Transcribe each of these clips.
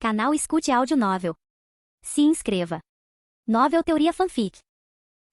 Canal Escute Áudio Novel. Se inscreva. Novel Teoria Fanfic.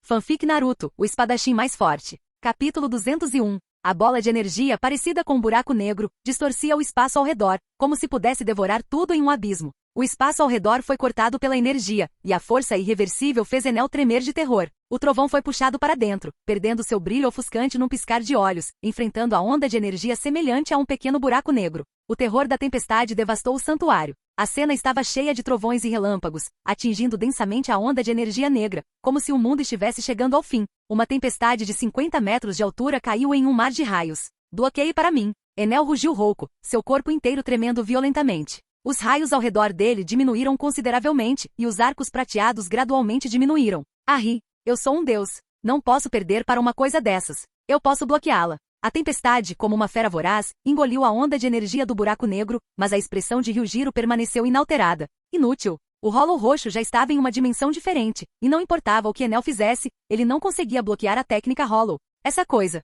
Fanfic Naruto, o espadachim mais forte. Capítulo 201. A bola de energia, parecida com um buraco negro, distorcia o espaço ao redor, como se pudesse devorar tudo em um abismo. O espaço ao redor foi cortado pela energia, e a força irreversível fez Enel tremer de terror. O trovão foi puxado para dentro, perdendo seu brilho ofuscante num piscar de olhos, enfrentando a onda de energia semelhante a um pequeno buraco negro. O terror da tempestade devastou o santuário. A cena estava cheia de trovões e relâmpagos, atingindo densamente a onda de energia negra, como se o mundo estivesse chegando ao fim. Uma tempestade de 50 metros de altura caiu em um mar de raios. Bloqueie para mim. Enel rugiu rouco, seu corpo inteiro tremendo violentamente. Os raios ao redor dele diminuíram consideravelmente, e os arcos prateados gradualmente diminuíram. Arri, eu sou um deus. Não posso perder para uma coisa dessas. Eu posso bloqueá-la. A tempestade, como uma fera voraz, engoliu a onda de energia do buraco negro, mas a expressão de Ryujiro permaneceu inalterada. Inútil. O Hollow Roxo já estava em uma dimensão diferente, e não importava o que Enel fizesse, ele não conseguia bloquear a técnica Hollow. Essa coisa.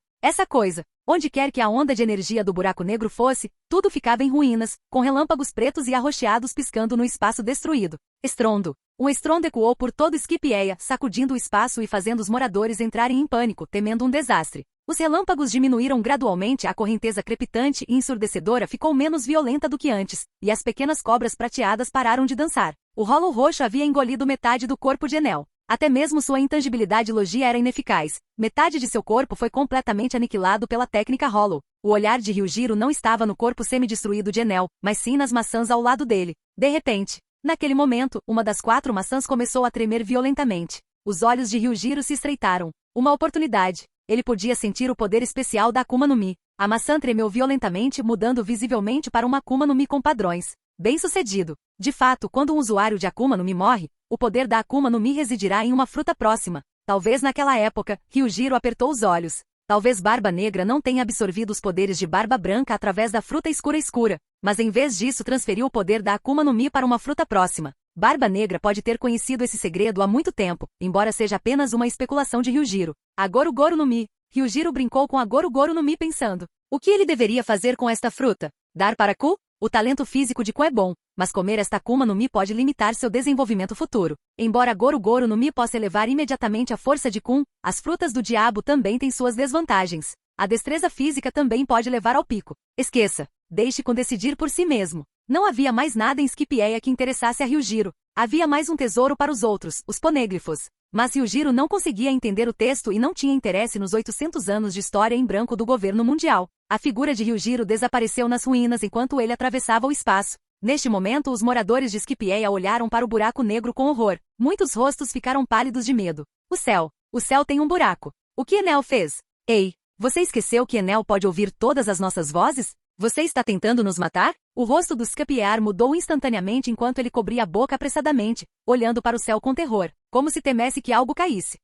Onde quer que a onda de energia do buraco negro fosse, tudo ficava em ruínas, com relâmpagos pretos e arroxeados piscando no espaço destruído. Estrondo. Um estrondo ecoou por todo Skipieia, sacudindo o espaço e fazendo os moradores entrarem em pânico, temendo um desastre. Os relâmpagos diminuíram gradualmente, a correnteza crepitante e ensurdecedora ficou menos violenta do que antes, e as pequenas cobras prateadas pararam de dançar. O Hollow Roxo havia engolido metade do corpo de Enel. Até mesmo sua intangibilidade logia era ineficaz. Metade de seu corpo foi completamente aniquilado pela técnica Hollow. O olhar de Ryujiro não estava no corpo semi-destruído de Enel, mas sim nas maçãs ao lado dele. De repente, naquele momento, uma das 4 maçãs começou a tremer violentamente. Os olhos de Ryujiro se estreitaram. Uma oportunidade. Ele podia sentir o poder especial da Akuma no Mi. A maçã tremeu violentamente, mudando visivelmente para uma Akuma no Mi com padrões. Bem-sucedido. De fato, quando um usuário de Akuma no Mi morre, o poder da Akuma no Mi residirá em uma fruta próxima. Talvez naquela época, Ryujiro apertou os olhos. Talvez Barba Negra não tenha absorvido os poderes de Barba Branca através da fruta escura, mas em vez disso transferiu o poder da Akuma no Mi para uma fruta próxima. Barba Negra pode ter conhecido esse segredo há muito tempo, embora seja apenas uma especulação de Ryujiro. A Goru Goru no Mi. Ryujiro brincou com a Goru Goru no Mi pensando. O que ele deveria fazer com esta fruta? Dar para Ku? O talento físico de Ku é bom, mas comer esta Akuma no Mi pode limitar seu desenvolvimento futuro. Embora Goru Goru no Mi possa elevar imediatamente a força de Kun, as frutas do diabo também têm suas desvantagens. A destreza física também pode levar ao pico. Esqueça. Deixe Kun decidir por si mesmo. Não havia mais nada em Skipieia que interessasse a Ryujiro. Havia mais um tesouro para os outros, os ponêglifos. Mas Ryujiro não conseguia entender o texto e não tinha interesse nos 800 anos de história em branco do governo mundial. A figura de Ryujiro desapareceu nas ruínas enquanto ele atravessava o espaço. Neste momento, os moradores de Skipieia olharam para o buraco negro com horror. Muitos rostos ficaram pálidos de medo. O céu tem um buraco. O que Enel fez? Ei, você esqueceu que Enel pode ouvir todas as nossas vozes? Você está tentando nos matar? O rosto do Skipiear mudou instantaneamente enquanto ele cobria a boca apressadamente, olhando para o céu com terror, como se temesse que algo caísse.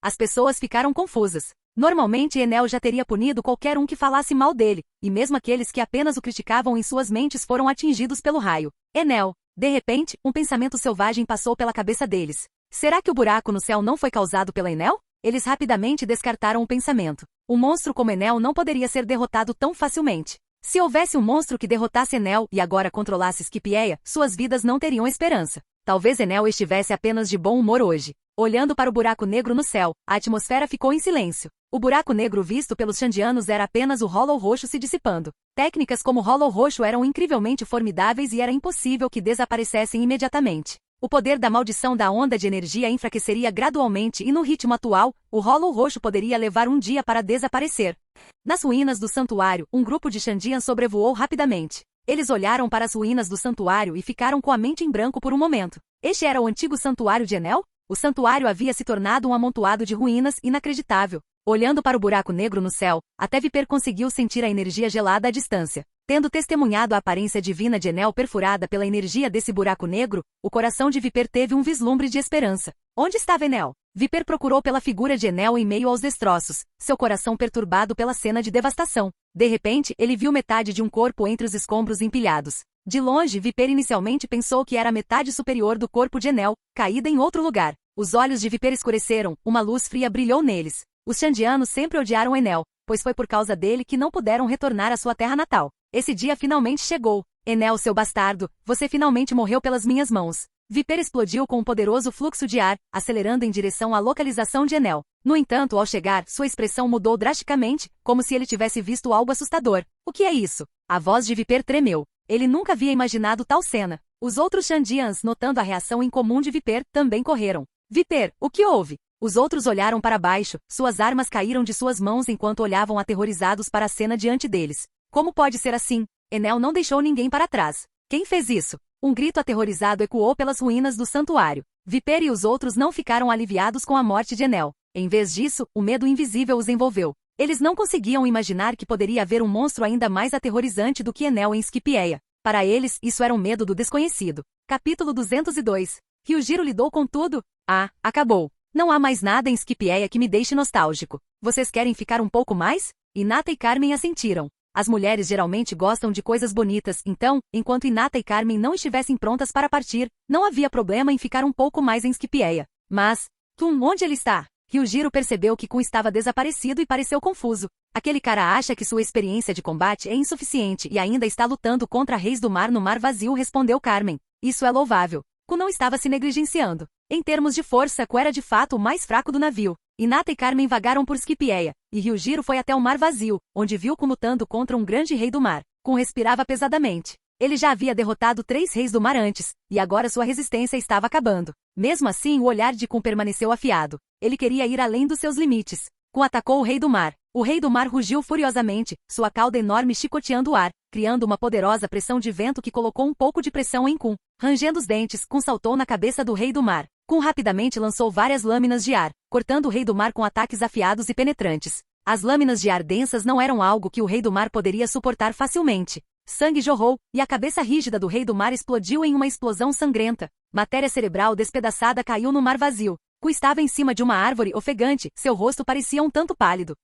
As pessoas ficaram confusas. Normalmente Enel já teria punido qualquer um que falasse mal dele, e mesmo aqueles que apenas o criticavam em suas mentes foram atingidos pelo raio. Enel. De repente, um pensamento selvagem passou pela cabeça deles. Será que o buraco no céu não foi causado pela Enel? Eles rapidamente descartaram o pensamento. Um monstro como Enel não poderia ser derrotado tão facilmente. Se houvesse um monstro que derrotasse Enel e agora controlasse Skipieia, suas vidas não teriam esperança. Talvez Enel estivesse apenas de bom humor hoje. Olhando para o buraco negro no céu, a atmosfera ficou em silêncio. O buraco negro visto pelos Shandianos era apenas o Hollow Roxo se dissipando. Técnicas como o Hollow Roxo eram incrivelmente formidáveis e era impossível que desaparecessem imediatamente. O poder da maldição da onda de energia enfraqueceria gradualmente e no ritmo atual, o Hollow Roxo poderia levar um dia para desaparecer. Nas ruínas do santuário, um grupo de Shandian sobrevoou rapidamente. Eles olharam para as ruínas do santuário e ficaram com a mente em branco por um momento. Este era o antigo santuário de Enel? O santuário havia se tornado um amontoado de ruínas inacreditável. Olhando para o buraco negro no céu, até Viper conseguiu sentir a energia gelada à distância. Tendo testemunhado a aparência divina de Enel perfurada pela energia desse buraco negro, o coração de Viper teve um vislumbre de esperança. Onde estava Enel? Viper procurou pela figura de Enel em meio aos destroços, seu coração perturbado pela cena de devastação. De repente, ele viu metade de um corpo entre os escombros empilhados. De longe, Viper inicialmente pensou que era a metade superior do corpo de Enel, caída em outro lugar. Os olhos de Viper escureceram, uma luz fria brilhou neles. Os Shandianos sempre odiaram Enel, pois foi por causa dele que não puderam retornar à sua terra natal. Esse dia finalmente chegou. Enel, seu bastardo, você finalmente morreu pelas minhas mãos. Viper explodiu com um poderoso fluxo de ar, acelerando em direção à localização de Enel. No entanto, ao chegar, sua expressão mudou drasticamente, como se ele tivesse visto algo assustador. O que é isso? A voz de Viper tremeu. Ele nunca havia imaginado tal cena. Os outros Shandians, notando a reação incomum de Viper, também correram. Viper, o que houve? Os outros olharam para baixo, suas armas caíram de suas mãos enquanto olhavam aterrorizados para a cena diante deles. Como pode ser assim? Enel não deixou ninguém para trás. Quem fez isso? Um grito aterrorizado ecoou pelas ruínas do santuário. Viper e os outros não ficaram aliviados com a morte de Enel. Em vez disso, o medo invisível os envolveu. Eles não conseguiam imaginar que poderia haver um monstro ainda mais aterrorizante do que Enel em Scipieia. Para eles, isso era um medo do desconhecido. Capítulo 202. Ryujiro lidou com tudo? Ah, acabou. Não há mais nada em Scipieia que me deixe nostálgico. Vocês querem ficar um pouco mais? Hinata e Carmen assentiram. As mulheres geralmente gostam de coisas bonitas, então, enquanto Hinata e Carmen não estivessem prontas para partir, não havia problema em ficar um pouco mais em Scipieia. Mas, onde ele está? Ryujiro percebeu que Kun estava desaparecido e pareceu confuso. Aquele cara acha que sua experiência de combate é insuficiente e ainda está lutando contra reis do mar no mar vazio, respondeu Carmen. Isso é louvável. Kun não estava se negligenciando. Em termos de força, Kun era de fato o mais fraco do navio. Hinata e Carmen vagaram por Scipieia, e Ryujiro foi até o mar vazio, onde viu Kun lutando contra um grande rei do mar. Kun respirava pesadamente. Ele já havia derrotado 3 reis do mar antes, e agora sua resistência estava acabando. Mesmo assim, o olhar de Kun permaneceu afiado. Ele queria ir além dos seus limites. Kun atacou o rei do mar. O rei do mar rugiu furiosamente, sua cauda enorme chicoteando o ar, criando uma poderosa pressão de vento que colocou um pouco de pressão em Kun. Rangendo os dentes, Kun saltou na cabeça do rei do mar. Kun rapidamente lançou várias lâminas de ar, cortando o rei do mar com ataques afiados e penetrantes. As lâminas de ar densas não eram algo que o rei do mar poderia suportar facilmente. Sangue jorrou, e a cabeça rígida do rei do mar explodiu em uma explosão sangrenta. Matéria cerebral despedaçada caiu no mar vazio. Kun estava em cima de uma árvore ofegante, seu rosto parecia um tanto pálido.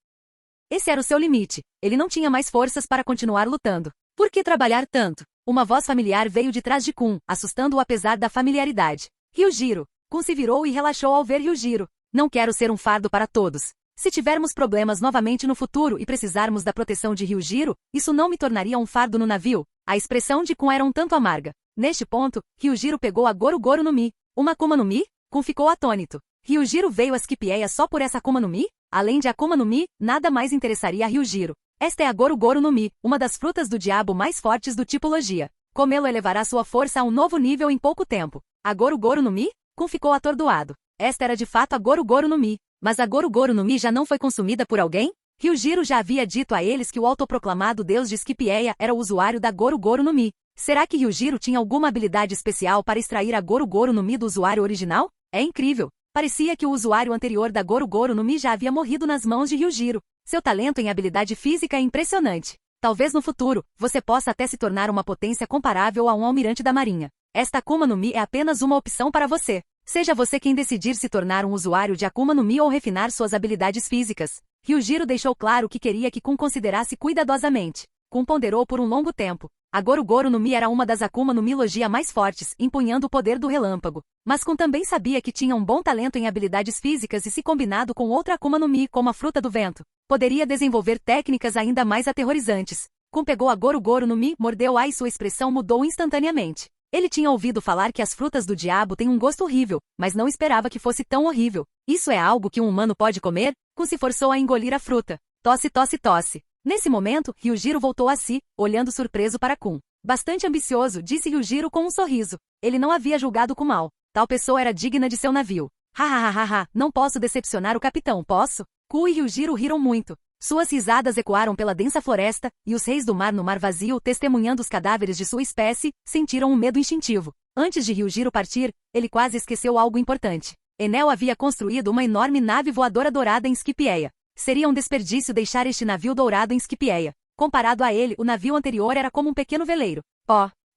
Esse era o seu limite. Ele não tinha mais forças para continuar lutando. Por que trabalhar tanto? Uma voz familiar veio de trás de Kun, assustando-o apesar da familiaridade. Ryujiro. Kun se virou e relaxou ao ver Ryujiro. Não quero ser um fardo para todos. Se tivermos problemas novamente no futuro e precisarmos da proteção de Ryujiro, isso não me tornaria um fardo no navio. A expressão de Kun era um tanto amarga. Neste ponto, Ryujiro pegou a Goru Goru no Mi. Uma Akuma no Mi? Kun ficou atônito. Ryujiro veio a Scipieia só por essa Akuma no Mi? Além de Akuma no Mi, nada mais interessaria a Ryujiro. Esta é a Goru Goru no Mi, uma das frutas do diabo mais fortes do tipologia. Comê-lo elevará sua força a um novo nível em pouco tempo. A Goru Goru no Mi? Kun ficou atordoado. Esta era de fato a Goru Goru no Mi. Mas a Goru Goru no Mi já não foi consumida por alguém? Ryujiro já havia dito a eles que o autoproclamado deus de Scipieia era o usuário da Goru Goru no Mi. Será que Ryujiro tinha alguma habilidade especial para extrair a Goru Goru no Mi do usuário original? É incrível. Parecia que o usuário anterior da Goru Goru no Mi já havia morrido nas mãos de Ryujiro. Seu talento em habilidade física é impressionante. Talvez no futuro, você possa até se tornar uma potência comparável a um almirante da marinha. Esta Akuma no Mi é apenas uma opção para você. Seja você quem decidir se tornar um usuário de Akuma no Mi ou refinar suas habilidades físicas. Ryujiro deixou claro que queria que Kun considerasse cuidadosamente. Kun ponderou por um longo tempo. A Goru Goru no Mi era uma das Akuma no Mi logia mais fortes, empunhando o poder do relâmpago. Mas Kun também sabia que tinha um bom talento em habilidades físicas e se combinado com outra Akuma no Mi, como a fruta do vento, poderia desenvolver técnicas ainda mais aterrorizantes. Kun pegou a Goru Goru no Mi, mordeu-a e sua expressão mudou instantaneamente. Ele tinha ouvido falar que as frutas do diabo têm um gosto horrível, mas não esperava que fosse tão horrível. Isso é algo que um humano pode comer? Kun se forçou a engolir a fruta. Tosse, tosse, tosse. Nesse momento, Ryujiro voltou a si, olhando surpreso para Kun. Bastante ambicioso, disse Ryujiro com um sorriso. Ele não havia julgado Kun mal. Tal pessoa era digna de seu navio. Ha, não posso decepcionar o capitão, posso? Kun e Ryujiro riram muito. Suas risadas ecoaram pela densa floresta, e os reis do mar no mar vazio, testemunhando os cadáveres de sua espécie, sentiram um medo instintivo. Antes de Ryujiro partir, ele quase esqueceu algo importante. Enel havia construído uma enorme nave voadora dourada em Scipieia. Seria um desperdício deixar este navio dourado em Scipieia. Comparado a ele, o navio anterior era como um pequeno veleiro.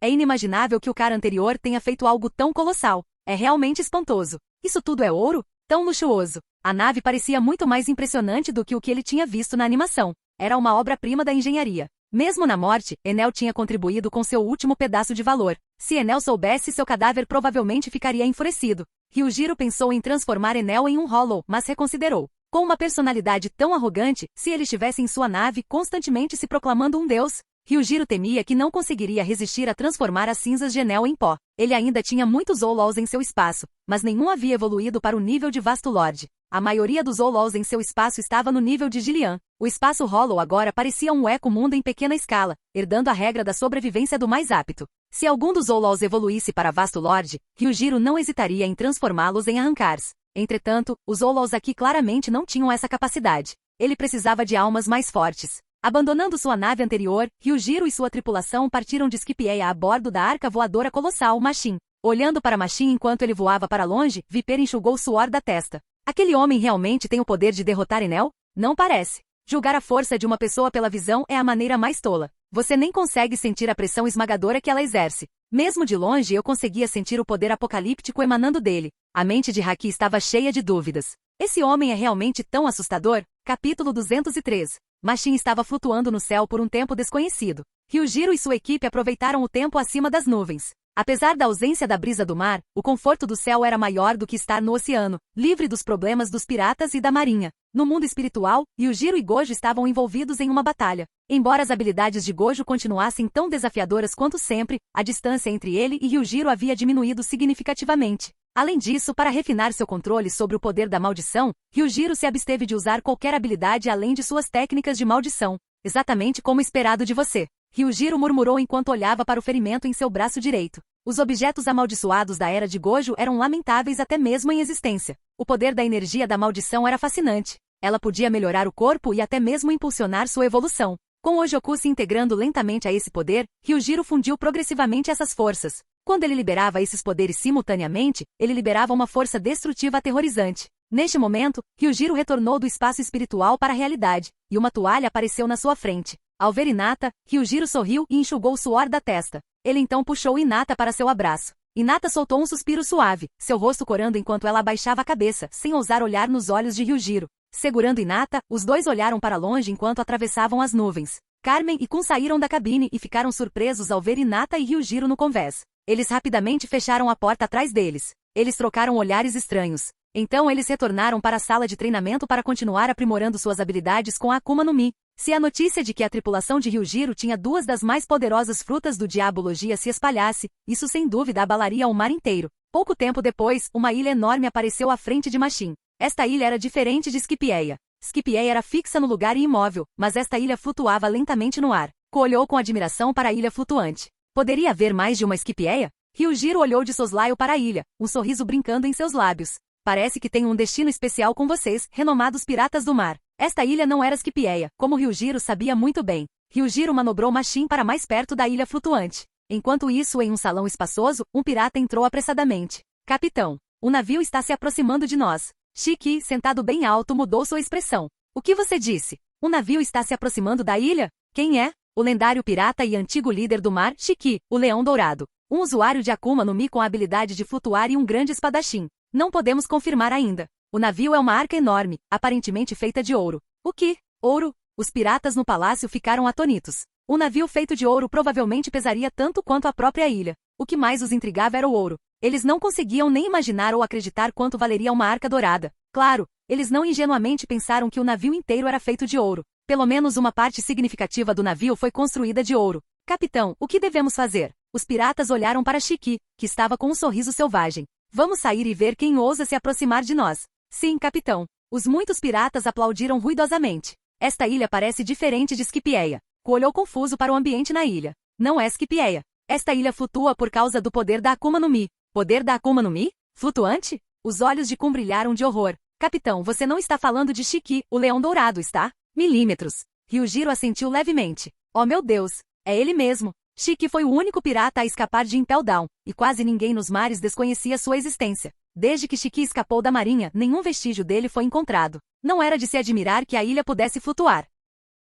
É inimaginável que o cara anterior tenha feito algo tão colossal. É realmente espantoso. Isso tudo é ouro? Tão luxuoso. A nave parecia muito mais impressionante do que o que ele tinha visto na animação. Era uma obra-prima da engenharia. Mesmo na morte, Enel tinha contribuído com seu último pedaço de valor. Se Enel soubesse, seu cadáver provavelmente ficaria enfurecido. Ryujiro pensou em transformar Enel em um Hollow, mas reconsiderou. Com uma personalidade tão arrogante, se ele estivesse em sua nave constantemente se proclamando um deus, Ryujiro temia que não conseguiria resistir a transformar as cinzas de Enel em pó. Ele ainda tinha muitos Zolols em seu espaço, mas nenhum havia evoluído para o nível de Vasto Lord. A maioria dos Zolols em seu espaço estava no nível de Gillian. O espaço Hollow agora parecia um eco-mundo em pequena escala, herdando a regra da sobrevivência do mais apto. Se algum dos Zolols evoluísse para Vasto Lord, Ryujiro não hesitaria em transformá-los em Arrancars. Entretanto, os Zolols aqui claramente não tinham essa capacidade. Ele precisava de almas mais fortes. Abandonando sua nave anterior, Ryujiro e sua tripulação partiram de Scipieia a bordo da arca voadora colossal Machin. Olhando para Machin enquanto ele voava para longe, Viper enxugou o suor da testa. Aquele homem realmente tem o poder de derrotar Enel? Não parece. Julgar a força de uma pessoa pela visão é a maneira mais tola. Você nem consegue sentir a pressão esmagadora que ela exerce. Mesmo de longe eu conseguia sentir o poder apocalíptico emanando dele. A mente de Haki estava cheia de dúvidas. Esse homem é realmente tão assustador? Capítulo 203. Machin estava flutuando no céu por um tempo desconhecido. Ryujiro e sua equipe aproveitaram o tempo acima das nuvens. Apesar da ausência da brisa do mar, o conforto do céu era maior do que estar no oceano, livre dos problemas dos piratas e da marinha. No mundo espiritual, Ryujiro e Gojo estavam envolvidos em uma batalha. Embora as habilidades de Gojo continuassem tão desafiadoras quanto sempre, a distância entre ele e Ryujiro havia diminuído significativamente. Além disso, para refinar seu controle sobre o poder da maldição, Ryujiro se absteve de usar qualquer habilidade além de suas técnicas de maldição. Exatamente como esperado de você. Ryujiro murmurou enquanto olhava para o ferimento em seu braço direito. Os objetos amaldiçoados da era de Gojo eram lamentáveis até mesmo em existência. O poder da energia da maldição era fascinante. Ela podia melhorar o corpo e até mesmo impulsionar sua evolução. Com Ojoku se integrando lentamente a esse poder, Ryujiro fundiu progressivamente essas forças. Quando ele liberava esses poderes simultaneamente, ele liberava uma força destrutiva aterrorizante. Neste momento, Ryujiro retornou do espaço espiritual para a realidade, e uma toalha apareceu na sua frente. Ao ver Hinata, Ryujiro sorriu e enxugou o suor da testa. Ele então puxou Hinata para seu abraço. Hinata soltou um suspiro suave, seu rosto corando enquanto ela abaixava a cabeça, sem ousar olhar nos olhos de Ryujiro. Segurando Hinata, os dois olharam para longe enquanto atravessavam as nuvens. Carmen e Kun saíram da cabine e ficaram surpresos ao ver Hinata e Ryujiro no convés. Eles rapidamente fecharam a porta atrás deles. Eles trocaram olhares estranhos. Então eles retornaram para a sala de treinamento para continuar aprimorando suas habilidades com a Akuma no Mi. Se a notícia de que a tripulação de Ryujiro tinha duas das mais poderosas frutas do Diabologia se espalhasse, isso sem dúvida abalaria o mar inteiro. Pouco tempo depois, uma ilha enorme apareceu à frente de Machin. Esta ilha era diferente de Scipieia. Scipieia era fixa no lugar e imóvel, mas esta ilha flutuava lentamente no ar. Ko olhou com admiração para a ilha flutuante. Poderia haver mais de uma Scipieia? Ryujiro olhou de soslaio para a ilha, um sorriso brincando em seus lábios. Parece que tem um destino especial com vocês, renomados piratas do mar. Esta ilha não era Scipieia, como Ryujiro sabia muito bem. Ryujiro manobrou Machin para mais perto da ilha flutuante. Enquanto isso, em um salão espaçoso, um pirata entrou apressadamente. Capitão, o navio está se aproximando de nós. Shiki, sentado bem alto, mudou sua expressão. O que você disse? O navio está se aproximando da ilha? Quem é? O lendário pirata e antigo líder do mar, Shiki, o Leão Dourado. Um usuário de Akuma no Mi com a habilidade de flutuar e um grande espadachim. Não podemos confirmar ainda. O navio é uma arca enorme, aparentemente feita de ouro. O que? Ouro? Os piratas no palácio ficaram atônitos. Um navio feito de ouro provavelmente pesaria tanto quanto a própria ilha. O que mais os intrigava era o ouro. Eles não conseguiam nem imaginar ou acreditar quanto valeria uma arca dourada. Claro, eles não ingenuamente pensaram que o navio inteiro era feito de ouro. Pelo menos uma parte significativa do navio foi construída de ouro. Capitão, o que devemos fazer? Os piratas olharam para Shiki, que estava com um sorriso selvagem. Vamos sair e ver quem ousa se aproximar de nós. Sim, capitão. Os muitos piratas aplaudiram ruidosamente. Esta ilha parece diferente de Scipieia. Ko olhou confuso para o ambiente na ilha. Não é Scipieia. Esta ilha flutua por causa do poder da Akuma no Mi. Poder da Akuma no Mi? Flutuante? Os olhos de Kun brilharam de horror. Capitão, você não está falando de Shiki, o Leão Dourado, está? Milímetros. Ryujiro assentiu levemente. Oh meu Deus, é ele mesmo. Shiki foi o único pirata a escapar de Impel Down, e quase ninguém nos mares desconhecia sua existência. Desde que Shiki escapou da marinha, nenhum vestígio dele foi encontrado. Não era de se admirar que a ilha pudesse flutuar.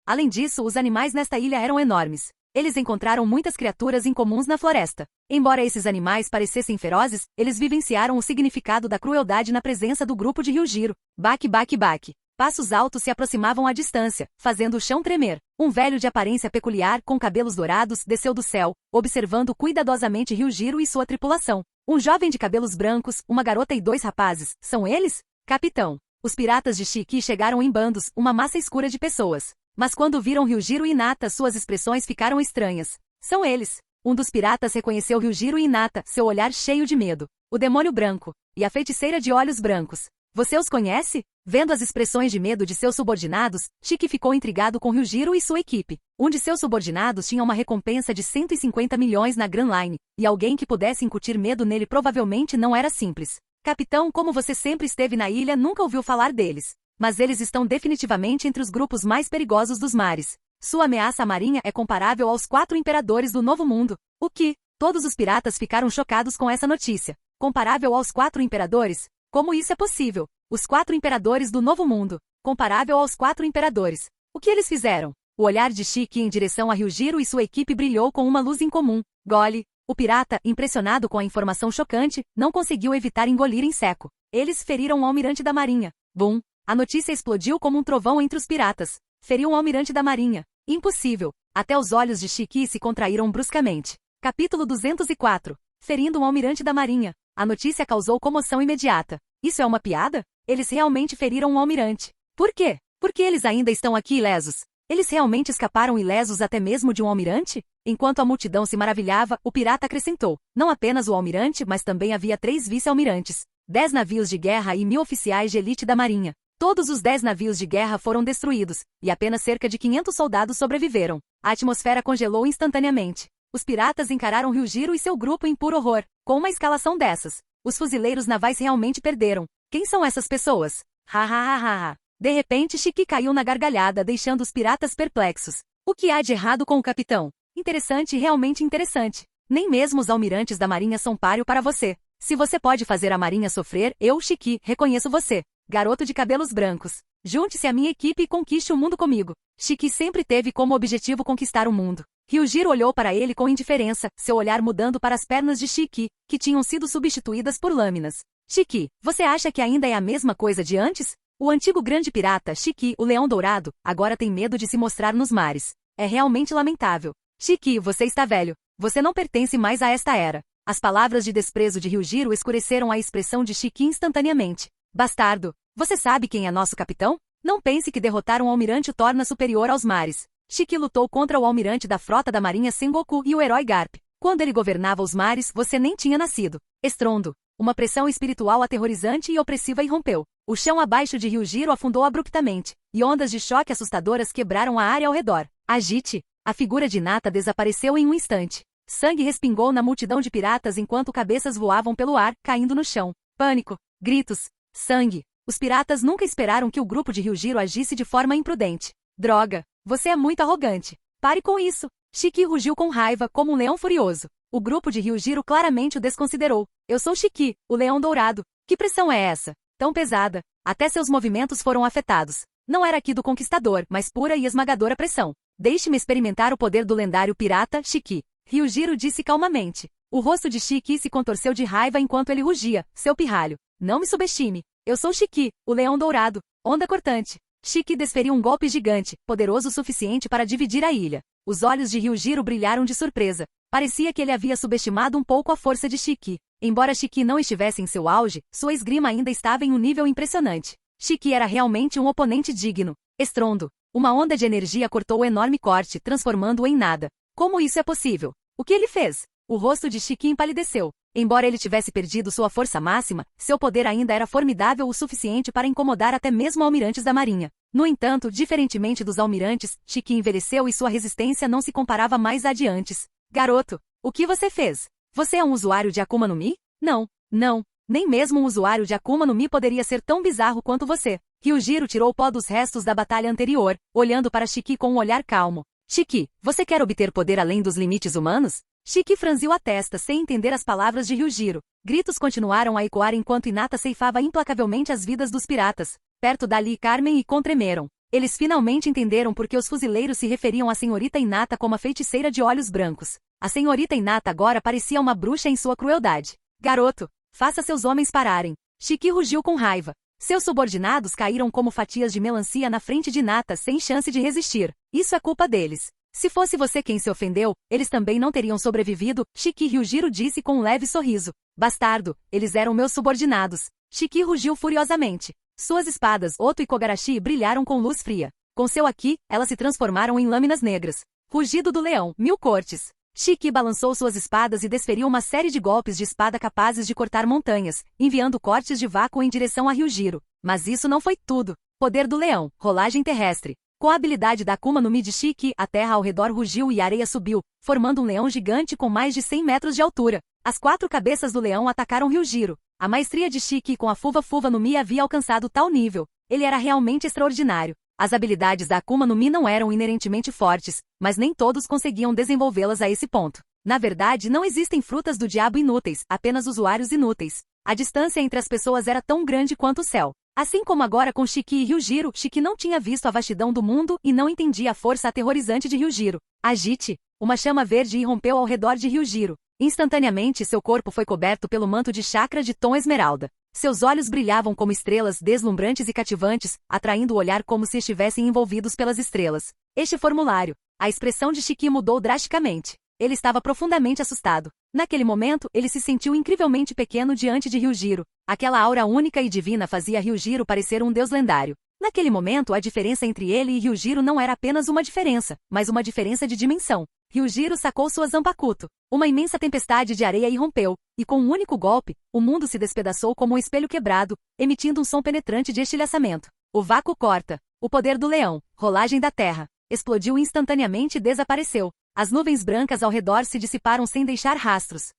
Além disso, os animais nesta ilha eram enormes. Eles encontraram muitas criaturas incomuns na floresta. Embora esses animais parecessem ferozes, eles vivenciaram o significado da crueldade na presença do grupo de Ryujiro. Baque, baque, baque. Passos altos se aproximavam à distância, fazendo o chão tremer. Um velho de aparência peculiar, com cabelos dourados, desceu do céu, observando cuidadosamente Ryujiro e sua tripulação. Um jovem de cabelos brancos, uma garota e dois rapazes. São eles? Capitão. Os piratas de Shiki chegaram em bandos, uma massa escura de pessoas. Mas quando viram Ryujiro e Hinata, suas expressões ficaram estranhas. São eles. Um dos piratas reconheceu Ryujiro e Hinata, seu olhar cheio de medo. O demônio branco e a feiticeira de olhos brancos. Você os conhece? Vendo as expressões de medo de seus subordinados, Shiki ficou intrigado com Ryujiro e sua equipe. Um de seus subordinados tinha uma recompensa de 150 milhões na Grand Line, e alguém que pudesse incutir medo nele provavelmente não era simples. Capitão, como você sempre esteve na ilha, nunca ouviu falar deles. Mas eles estão definitivamente entre os grupos mais perigosos dos mares. Sua ameaça à marinha é comparável aos 4 imperadores do Novo Mundo. O que? Todos os piratas ficaram chocados com essa notícia. Comparável aos 4 imperadores? Como isso é possível? Os 4 imperadores do Novo Mundo. Comparável aos 4 imperadores. O que eles fizeram? O olhar de Shiki em direção a Ryujiro e sua equipe brilhou com uma luz incomum. Gole. O pirata, impressionado com a informação chocante, não conseguiu evitar engolir em seco. Eles feriram o almirante da marinha. Bum! A notícia explodiu como um trovão entre os piratas. Feriu um almirante da marinha. Impossível. Até os olhos de Shiki se contraíram bruscamente. Capítulo 204. Ferindo um almirante da marinha. A notícia causou comoção imediata. Isso é uma piada? Eles realmente feriram um almirante. Por quê? Porque eles ainda estão aqui ilesos. Eles realmente escaparam ilesos até mesmo de um almirante? Enquanto a multidão se maravilhava, o pirata acrescentou. Não apenas o almirante, mas também havia 3 vice-almirantes, 10 navios de guerra e 1000 oficiais de elite da marinha. Todos os 10 navios de guerra foram destruídos, e apenas cerca de 500 soldados sobreviveram. A atmosfera congelou instantaneamente. Os piratas encararam Ryujiro e seu grupo em puro horror. Com uma escalação dessas, os fuzileiros navais realmente perderam. Quem são essas pessoas? Ha ha ha ha ha. De repente Shiki caiu na gargalhada, deixando os piratas perplexos. O que há de errado com o capitão? Interessante, realmente interessante. Nem mesmo os almirantes da marinha são páreo para você. Se você pode fazer a marinha sofrer, eu, Shiki, reconheço você. Garoto de cabelos brancos. Junte-se à minha equipe e conquiste o mundo comigo. Shiki sempre teve como objetivo conquistar o mundo. Ryujiro olhou para ele com indiferença, seu olhar mudando para as pernas de Shiki, que tinham sido substituídas por lâminas. Shiki, você acha que ainda é a mesma coisa de antes? O antigo grande pirata, Shiki, o Leão Dourado, agora tem medo de se mostrar nos mares. É realmente lamentável. Shiki, você está velho. Você não pertence mais a esta era. As palavras de desprezo de Ryujiro escureceram a expressão de Shiki instantaneamente. Bastardo, você sabe quem é nosso capitão? Não pense que derrotar um almirante o torna superior aos mares. Shiki lutou contra o almirante da frota da marinha Sengoku e o herói Garp. Quando ele governava os mares, você nem tinha nascido. Estrondo. Uma pressão espiritual aterrorizante e opressiva irrompeu. O chão abaixo de Ryujiro afundou abruptamente, e ondas de choque assustadoras quebraram a área ao redor. Agite! A figura de Hinata desapareceu em um instante. Sangue respingou na multidão de piratas enquanto cabeças voavam pelo ar, caindo no chão. Pânico! Gritos! Sangue! Os piratas nunca esperaram que o grupo de Ryujiro agisse de forma imprudente. Droga! Você é muito arrogante. Pare com isso! Shiki rugiu com raiva como um leão furioso. O grupo de Ryujiro claramente o desconsiderou. Eu sou Shiki, o Leão Dourado. Que pressão é essa? Tão pesada. Até seus movimentos foram afetados. Não era aqui do conquistador, mas pura e esmagadora pressão. Deixe-me experimentar o poder do lendário pirata, Shiki. Ryujiro disse calmamente. O rosto de Shiki se contorceu de raiva enquanto ele rugia. Seu pirralho. Não me subestime. Eu sou Shiki, o Leão Dourado. Onda cortante. Shiki desferiu um golpe gigante, poderoso o suficiente para dividir a ilha. Os olhos de Ryujiro brilharam de surpresa. Parecia que ele havia subestimado um pouco a força de Shiki. Embora Shiki não estivesse em seu auge, sua esgrima ainda estava em um nível impressionante. Shiki era realmente um oponente digno. Estrondo. Uma onda de energia cortou o enorme corte, transformando-o em nada. Como isso é possível? O que ele fez? O rosto de Shiki empalideceu. Embora ele tivesse perdido sua força máxima, seu poder ainda era formidável o suficiente para incomodar até mesmo almirantes da marinha. No entanto, diferentemente dos almirantes, Shiki envelheceu e sua resistência não se comparava mais à de antes. Garoto, o que você fez? Você é um usuário de Akuma no Mi? Não, não. Nem mesmo um usuário de Akuma no Mi poderia ser tão bizarro quanto você. Ryujiro tirou o pó dos restos da batalha anterior, olhando para Shiki com um olhar calmo. Shiki, você quer obter poder além dos limites humanos? Shiki franziu a testa sem entender as palavras de Ryujiro. Gritos continuaram a ecoar enquanto Hinata ceifava implacavelmente as vidas dos piratas. Perto dali Carmen e Kon tremeram. Eles finalmente entenderam por que os fuzileiros se referiam à senhorita Hinata como a feiticeira de olhos brancos. A senhorita Hinata agora parecia uma bruxa em sua crueldade. Garoto, faça seus homens pararem. Shiki rugiu com raiva. Seus subordinados caíram como fatias de melancia na frente de Hinata sem chance de resistir. Isso é culpa deles. Se fosse você quem se ofendeu, eles também não teriam sobrevivido, Shiki Ryujiro disse com um leve sorriso. Bastardo, eles eram meus subordinados. Shiki rugiu furiosamente. Suas espadas, Oto e Kogarashi, brilharam com luz fria. Com seu Haki, elas se transformaram em lâminas negras. Rugido do leão, 1000 cortes. Shiki balançou suas espadas e desferiu uma série de golpes de espada capazes de cortar montanhas, enviando cortes de vácuo em direção a Ryujiro. Mas isso não foi tudo. Poder do leão, rolagem terrestre. Com a habilidade da Akuma no Mi de Shiki, a terra ao redor rugiu e a areia subiu, formando um leão gigante com mais de 100 metros de altura. As 4 cabeças do leão atacaram Ryujiro. A maestria de Shiki com a Fuva no Mi havia alcançado tal nível. Ele era realmente extraordinário. As habilidades da Akuma no Mi não eram inerentemente fortes, mas nem todos conseguiam desenvolvê-las a esse ponto. Na verdade, não existem frutas do diabo inúteis, apenas usuários inúteis. A distância entre as pessoas era tão grande quanto o céu. Assim como agora com Shiki e Ryujiro, Shiki não tinha visto a vastidão do mundo e não entendia a força aterrorizante de Ryujiro. Agite! Uma chama verde irrompeu ao redor de Ryujiro. Instantaneamente, seu corpo foi coberto pelo manto de chakra de tom esmeralda. Seus olhos brilhavam como estrelas deslumbrantes e cativantes, atraindo o olhar como se estivessem envolvidos pelas estrelas. Este formulário. A expressão de Shiki mudou drasticamente. Ele estava profundamente assustado. Naquele momento, ele se sentiu incrivelmente pequeno diante de Ryujiro. Aquela aura única e divina fazia Ryujiro parecer um deus lendário. Naquele momento, a diferença entre ele e Ryujiro não era apenas uma diferença, mas uma diferença de dimensão. Ryujiro sacou sua Zanpakuto. Uma imensa tempestade de areia irrompeu, e com um único golpe, o mundo se despedaçou como um espelho quebrado, emitindo um som penetrante de estilhaçamento. O vácuo corta. O poder do leão, rolagem da terra, explodiu instantaneamente e desapareceu. As nuvens brancas ao redor se dissiparam sem deixar rastros.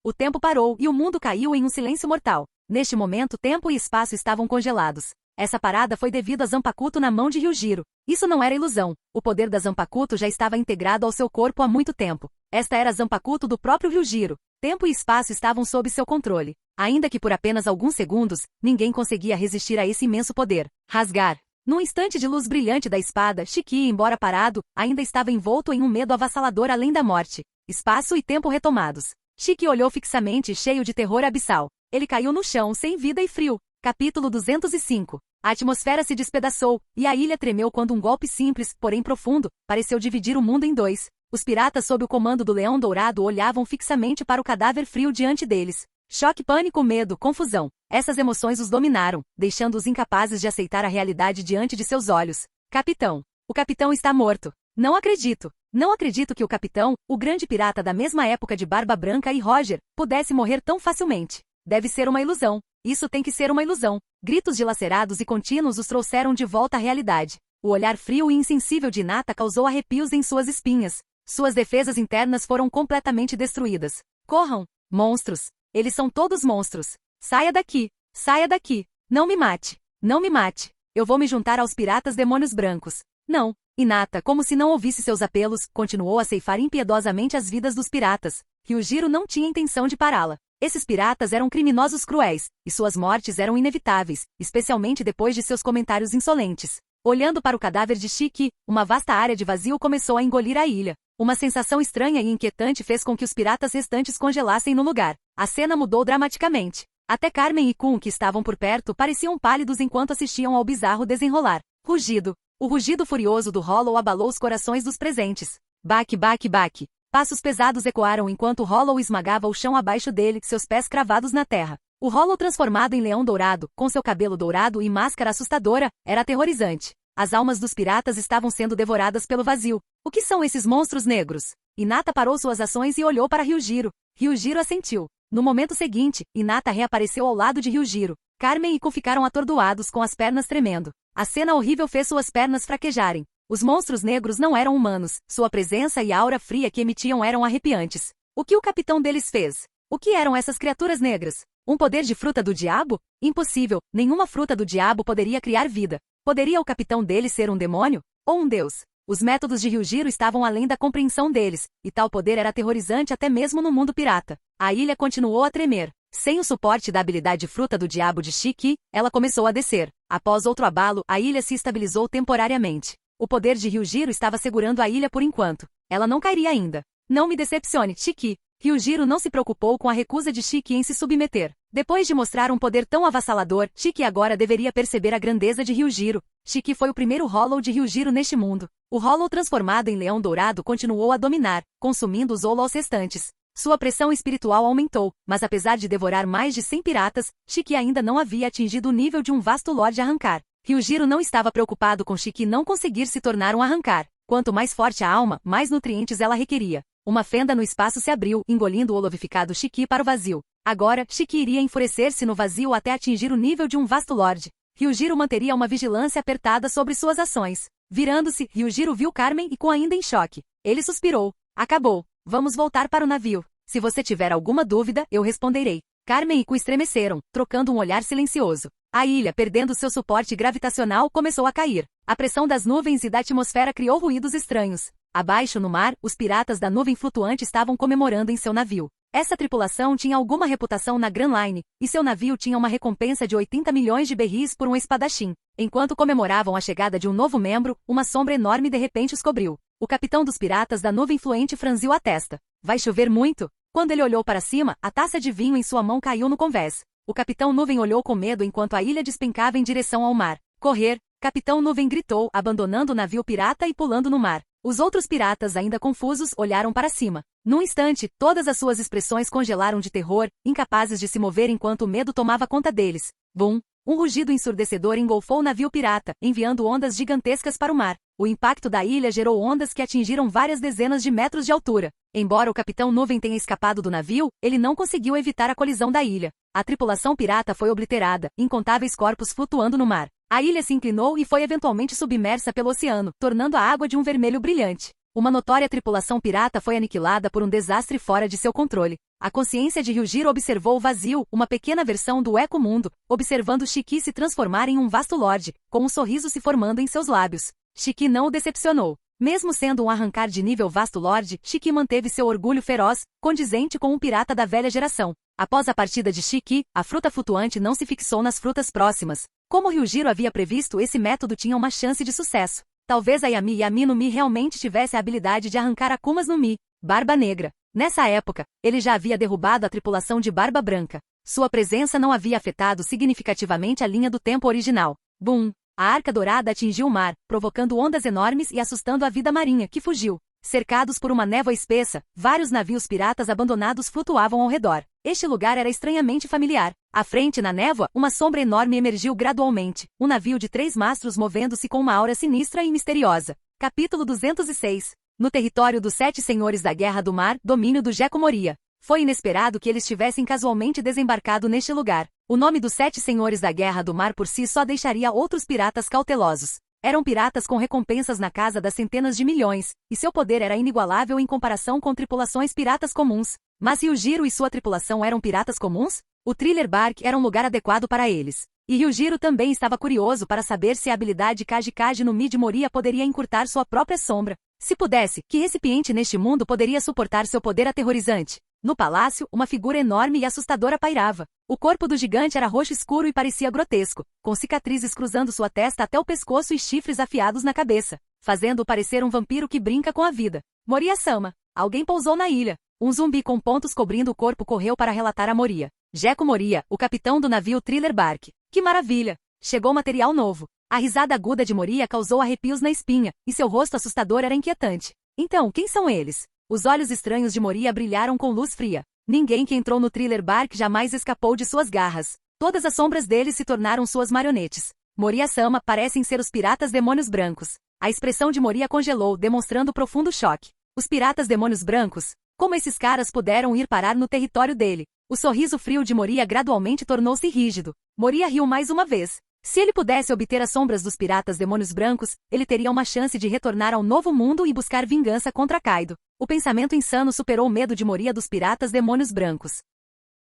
O tempo parou e o mundo caiu em um silêncio mortal. Neste momento, tempo e espaço estavam congelados. Essa parada foi devido a Zanpakuto na mão de Ryujiro. Isso não era ilusão. O poder da Zanpakuto já estava integrado ao seu corpo há muito tempo. Esta era a Zanpakuto do próprio Ryujiro. Tempo e espaço estavam sob seu controle. Ainda que por apenas alguns segundos, ninguém conseguia resistir a esse imenso poder. Rasgar. Num instante de luz brilhante da espada, Shiki, embora parado, ainda estava envolto em um medo avassalador além da morte. Espaço e tempo retomados. Shiki olhou fixamente, cheio de terror abissal. Ele caiu no chão, sem vida e frio. Capítulo 205. A atmosfera se despedaçou, e a ilha tremeu quando um golpe simples, porém profundo, pareceu dividir o mundo em dois. Os piratas sob o comando do Leão Dourado olhavam fixamente para o cadáver frio diante deles. Choque, pânico, medo, confusão. Essas emoções os dominaram, deixando-os incapazes de aceitar a realidade diante de seus olhos. Capitão. O capitão está morto. Não acredito. Não acredito que o capitão, o grande pirata da mesma época de Barba Branca e Roger, pudesse morrer tão facilmente. Deve ser uma ilusão. Isso tem que ser uma ilusão. Gritos dilacerados e contínuos os trouxeram de volta à realidade. O olhar frio e insensível de Hinata causou arrepios em suas espinhas. Suas defesas internas foram completamente destruídas. Corram! Monstros! Eles são todos monstros. Saia daqui! Saia daqui! Não me mate! Não me mate! Eu vou me juntar aos piratas demônios brancos. Não! Hinata, como se não ouvisse seus apelos, continuou a ceifar impiedosamente as vidas dos piratas. Ryujiro não tinha intenção de pará-la. Esses piratas eram criminosos cruéis, e suas mortes eram inevitáveis, especialmente depois de seus comentários insolentes. Olhando para o cadáver de Shiki, uma vasta área de vazio começou a engolir a ilha. Uma sensação estranha e inquietante fez com que os piratas restantes congelassem no lugar. A cena mudou dramaticamente. Até Carmen e Kun, que estavam por perto, pareciam pálidos enquanto assistiam ao bizarro desenrolar. Rugido. O rugido furioso do Hollow abalou os corações dos presentes. Baque, baque, baque. Passos pesados ecoaram enquanto Hollow esmagava o chão abaixo dele, seus pés cravados na terra. O Hollow transformado em leão dourado, com seu cabelo dourado e máscara assustadora, era aterrorizante. As almas dos piratas estavam sendo devoradas pelo vazio. O que são esses monstros negros? Hinata parou suas ações e olhou para Ryujiro. Ryujiro assentiu. No momento seguinte, Hinata reapareceu ao lado de Ryujiro. Carmen e Ku ficaram atordoados com as pernas tremendo. A cena horrível fez suas pernas fraquejarem. Os monstros negros não eram humanos, sua presença e a aura fria que emitiam eram arrepiantes. O que o capitão deles fez? O que eram essas criaturas negras? Um poder de fruta do diabo? Impossível, nenhuma fruta do diabo poderia criar vida. Poderia o capitão deles ser um demônio? Ou um deus? Os métodos de Ryujiro estavam além da compreensão deles, e tal poder era aterrorizante até mesmo no mundo pirata. A ilha continuou a tremer. Sem o suporte da habilidade fruta do diabo de Shiki, ela começou a descer. Após outro abalo, a ilha se estabilizou temporariamente. O poder de Ryujiro estava segurando a ilha por enquanto. Ela não cairia ainda. Não me decepcione, Shiki. Ryujiro não se preocupou com a recusa de Shiki em se submeter. Depois de mostrar um poder tão avassalador, Shiki agora deveria perceber a grandeza de Ryujiro. Shiki foi o primeiro Hollow de Ryujiro neste mundo. O Hollow transformado em leão dourado continuou a dominar, consumindo os Hollows restantes. Sua pressão espiritual aumentou, mas apesar de devorar mais de 100 piratas, Shiki ainda não havia atingido o nível de um vasto Lorde Arrancar. Ryujiro não estava preocupado com Shiki não conseguir se tornar um arrancar. Quanto mais forte a alma, mais nutrientes ela requeria. Uma fenda no espaço se abriu, engolindo o olevificado Shiki para o vazio. Agora, Shiki iria enfurecer-se no vazio até atingir o nível de um vasto lorde. Ryujiro manteria uma vigilância apertada sobre suas ações. Virando-se, Ryujiro viu Carmen e com ainda em choque. Ele suspirou. Acabou. Vamos voltar para o navio. Se você tiver alguma dúvida, eu responderei. Carmen e Ku estremeceram, trocando um olhar silencioso. A ilha, perdendo seu suporte gravitacional, começou a cair. A pressão das nuvens e da atmosfera criou ruídos estranhos. Abaixo, no mar, os piratas da nuvem flutuante estavam comemorando em seu navio. Essa tripulação tinha alguma reputação na Grand Line, e seu navio tinha uma recompensa de 80 milhões de berris por um espadachim. Enquanto comemoravam a chegada de um novo membro, uma sombra enorme de repente os cobriu. O capitão dos piratas da nuvem fluente franziu a testa. Vai chover muito? Quando ele olhou para cima, a taça de vinho em sua mão caiu no convés. O capitão nuvem olhou com medo enquanto a ilha despencava em direção ao mar. Correr! Capitão nuvem gritou, abandonando o navio pirata e pulando no mar. Os outros piratas, ainda confusos, olharam para cima. Num instante, todas as suas expressões congelaram de terror, incapazes de se mover enquanto o medo tomava conta deles. Bum! Um rugido ensurdecedor engolfou o navio pirata, enviando ondas gigantescas para o mar. O impacto da ilha gerou ondas que atingiram várias dezenas de metros de altura. Embora o capitão nuvem tenha escapado do navio, ele não conseguiu evitar a colisão da ilha. A tripulação pirata foi obliterada, incontáveis corpos flutuando no mar. A ilha se inclinou e foi eventualmente submersa pelo oceano, tornando a água de um vermelho brilhante. Uma notória tripulação pirata foi aniquilada por um desastre fora de seu controle. A consciência de Ryujiro observou o vazio, uma pequena versão do eco-mundo, observando Shiki se transformar em um vasto lorde, com um sorriso se formando em seus lábios. Shiki não o decepcionou. Mesmo sendo um arrancar de nível vasto lorde, Shiki manteve seu orgulho feroz, condizente com um pirata da velha geração. Após a partida de Shiki, a fruta flutuante não se fixou nas frutas próximas. Como Ryujiro havia previsto, esse método tinha uma chance de sucesso. Talvez a Yami no Mi realmente tivesse a habilidade de arrancar Akumas no Mi, Barba Negra. Nessa época, ele já havia derrubado a tripulação de Barba Branca. Sua presença não havia afetado significativamente a linha do tempo original. Boom! A arca dourada atingiu o mar, provocando ondas enormes e assustando a vida marinha, que fugiu. Cercados por uma névoa espessa, vários navios piratas abandonados flutuavam ao redor. Este lugar era estranhamente familiar. À frente, na névoa, uma sombra enorme emergiu gradualmente. Um navio de 3 mastros movendo-se com uma aura sinistra e misteriosa. Capítulo 206. No território dos 7 Senhores da Guerra do Mar, domínio do Gekko Moria. Foi inesperado que eles tivessem casualmente desembarcado neste lugar. O nome dos 7 Senhores da Guerra do Mar por si só deixaria outros piratas cautelosos. Eram piratas com recompensas na casa das centenas de milhões, e seu poder era inigualável em comparação com tripulações piratas comuns. Mas Ryujiro e sua tripulação eram piratas comuns? O Thriller Bark era um lugar adequado para eles. E Ryujiro também estava curioso para saber se a habilidade Kaji no Mi de Moria poderia encurtar sua própria sombra. Se pudesse, que recipiente neste mundo poderia suportar seu poder aterrorizante? No palácio, uma figura enorme e assustadora pairava. O corpo do gigante era roxo escuro e parecia grotesco, com cicatrizes cruzando sua testa até o pescoço e chifres afiados na cabeça, fazendo-o parecer um vampiro que brinca com a vida. Moria-sama. Alguém pousou na ilha. Um zumbi com pontos cobrindo o corpo correu para relatar a Moria. Gekko Moria, o capitão do navio Thriller Bark. Que maravilha! Chegou material novo. A risada aguda de Moria causou arrepios na espinha, e seu rosto assustador era inquietante. Então, quem são eles? Os olhos estranhos de Moria brilharam com luz fria. Ninguém que entrou no Thriller Bark jamais escapou de suas garras. Todas as sombras deles se tornaram suas marionetes. Moria-sama parecem ser os piratas demônios brancos. A expressão de Moria congelou, demonstrando profundo choque. Os piratas demônios brancos? Como esses caras puderam ir parar no território dele? O sorriso frio de Moria gradualmente tornou-se rígido. Moria riu mais uma vez. Se ele pudesse obter as sombras dos piratas demônios brancos, ele teria uma chance de retornar ao novo mundo e buscar vingança contra Kaido. O pensamento insano superou o medo de Moria dos piratas demônios brancos.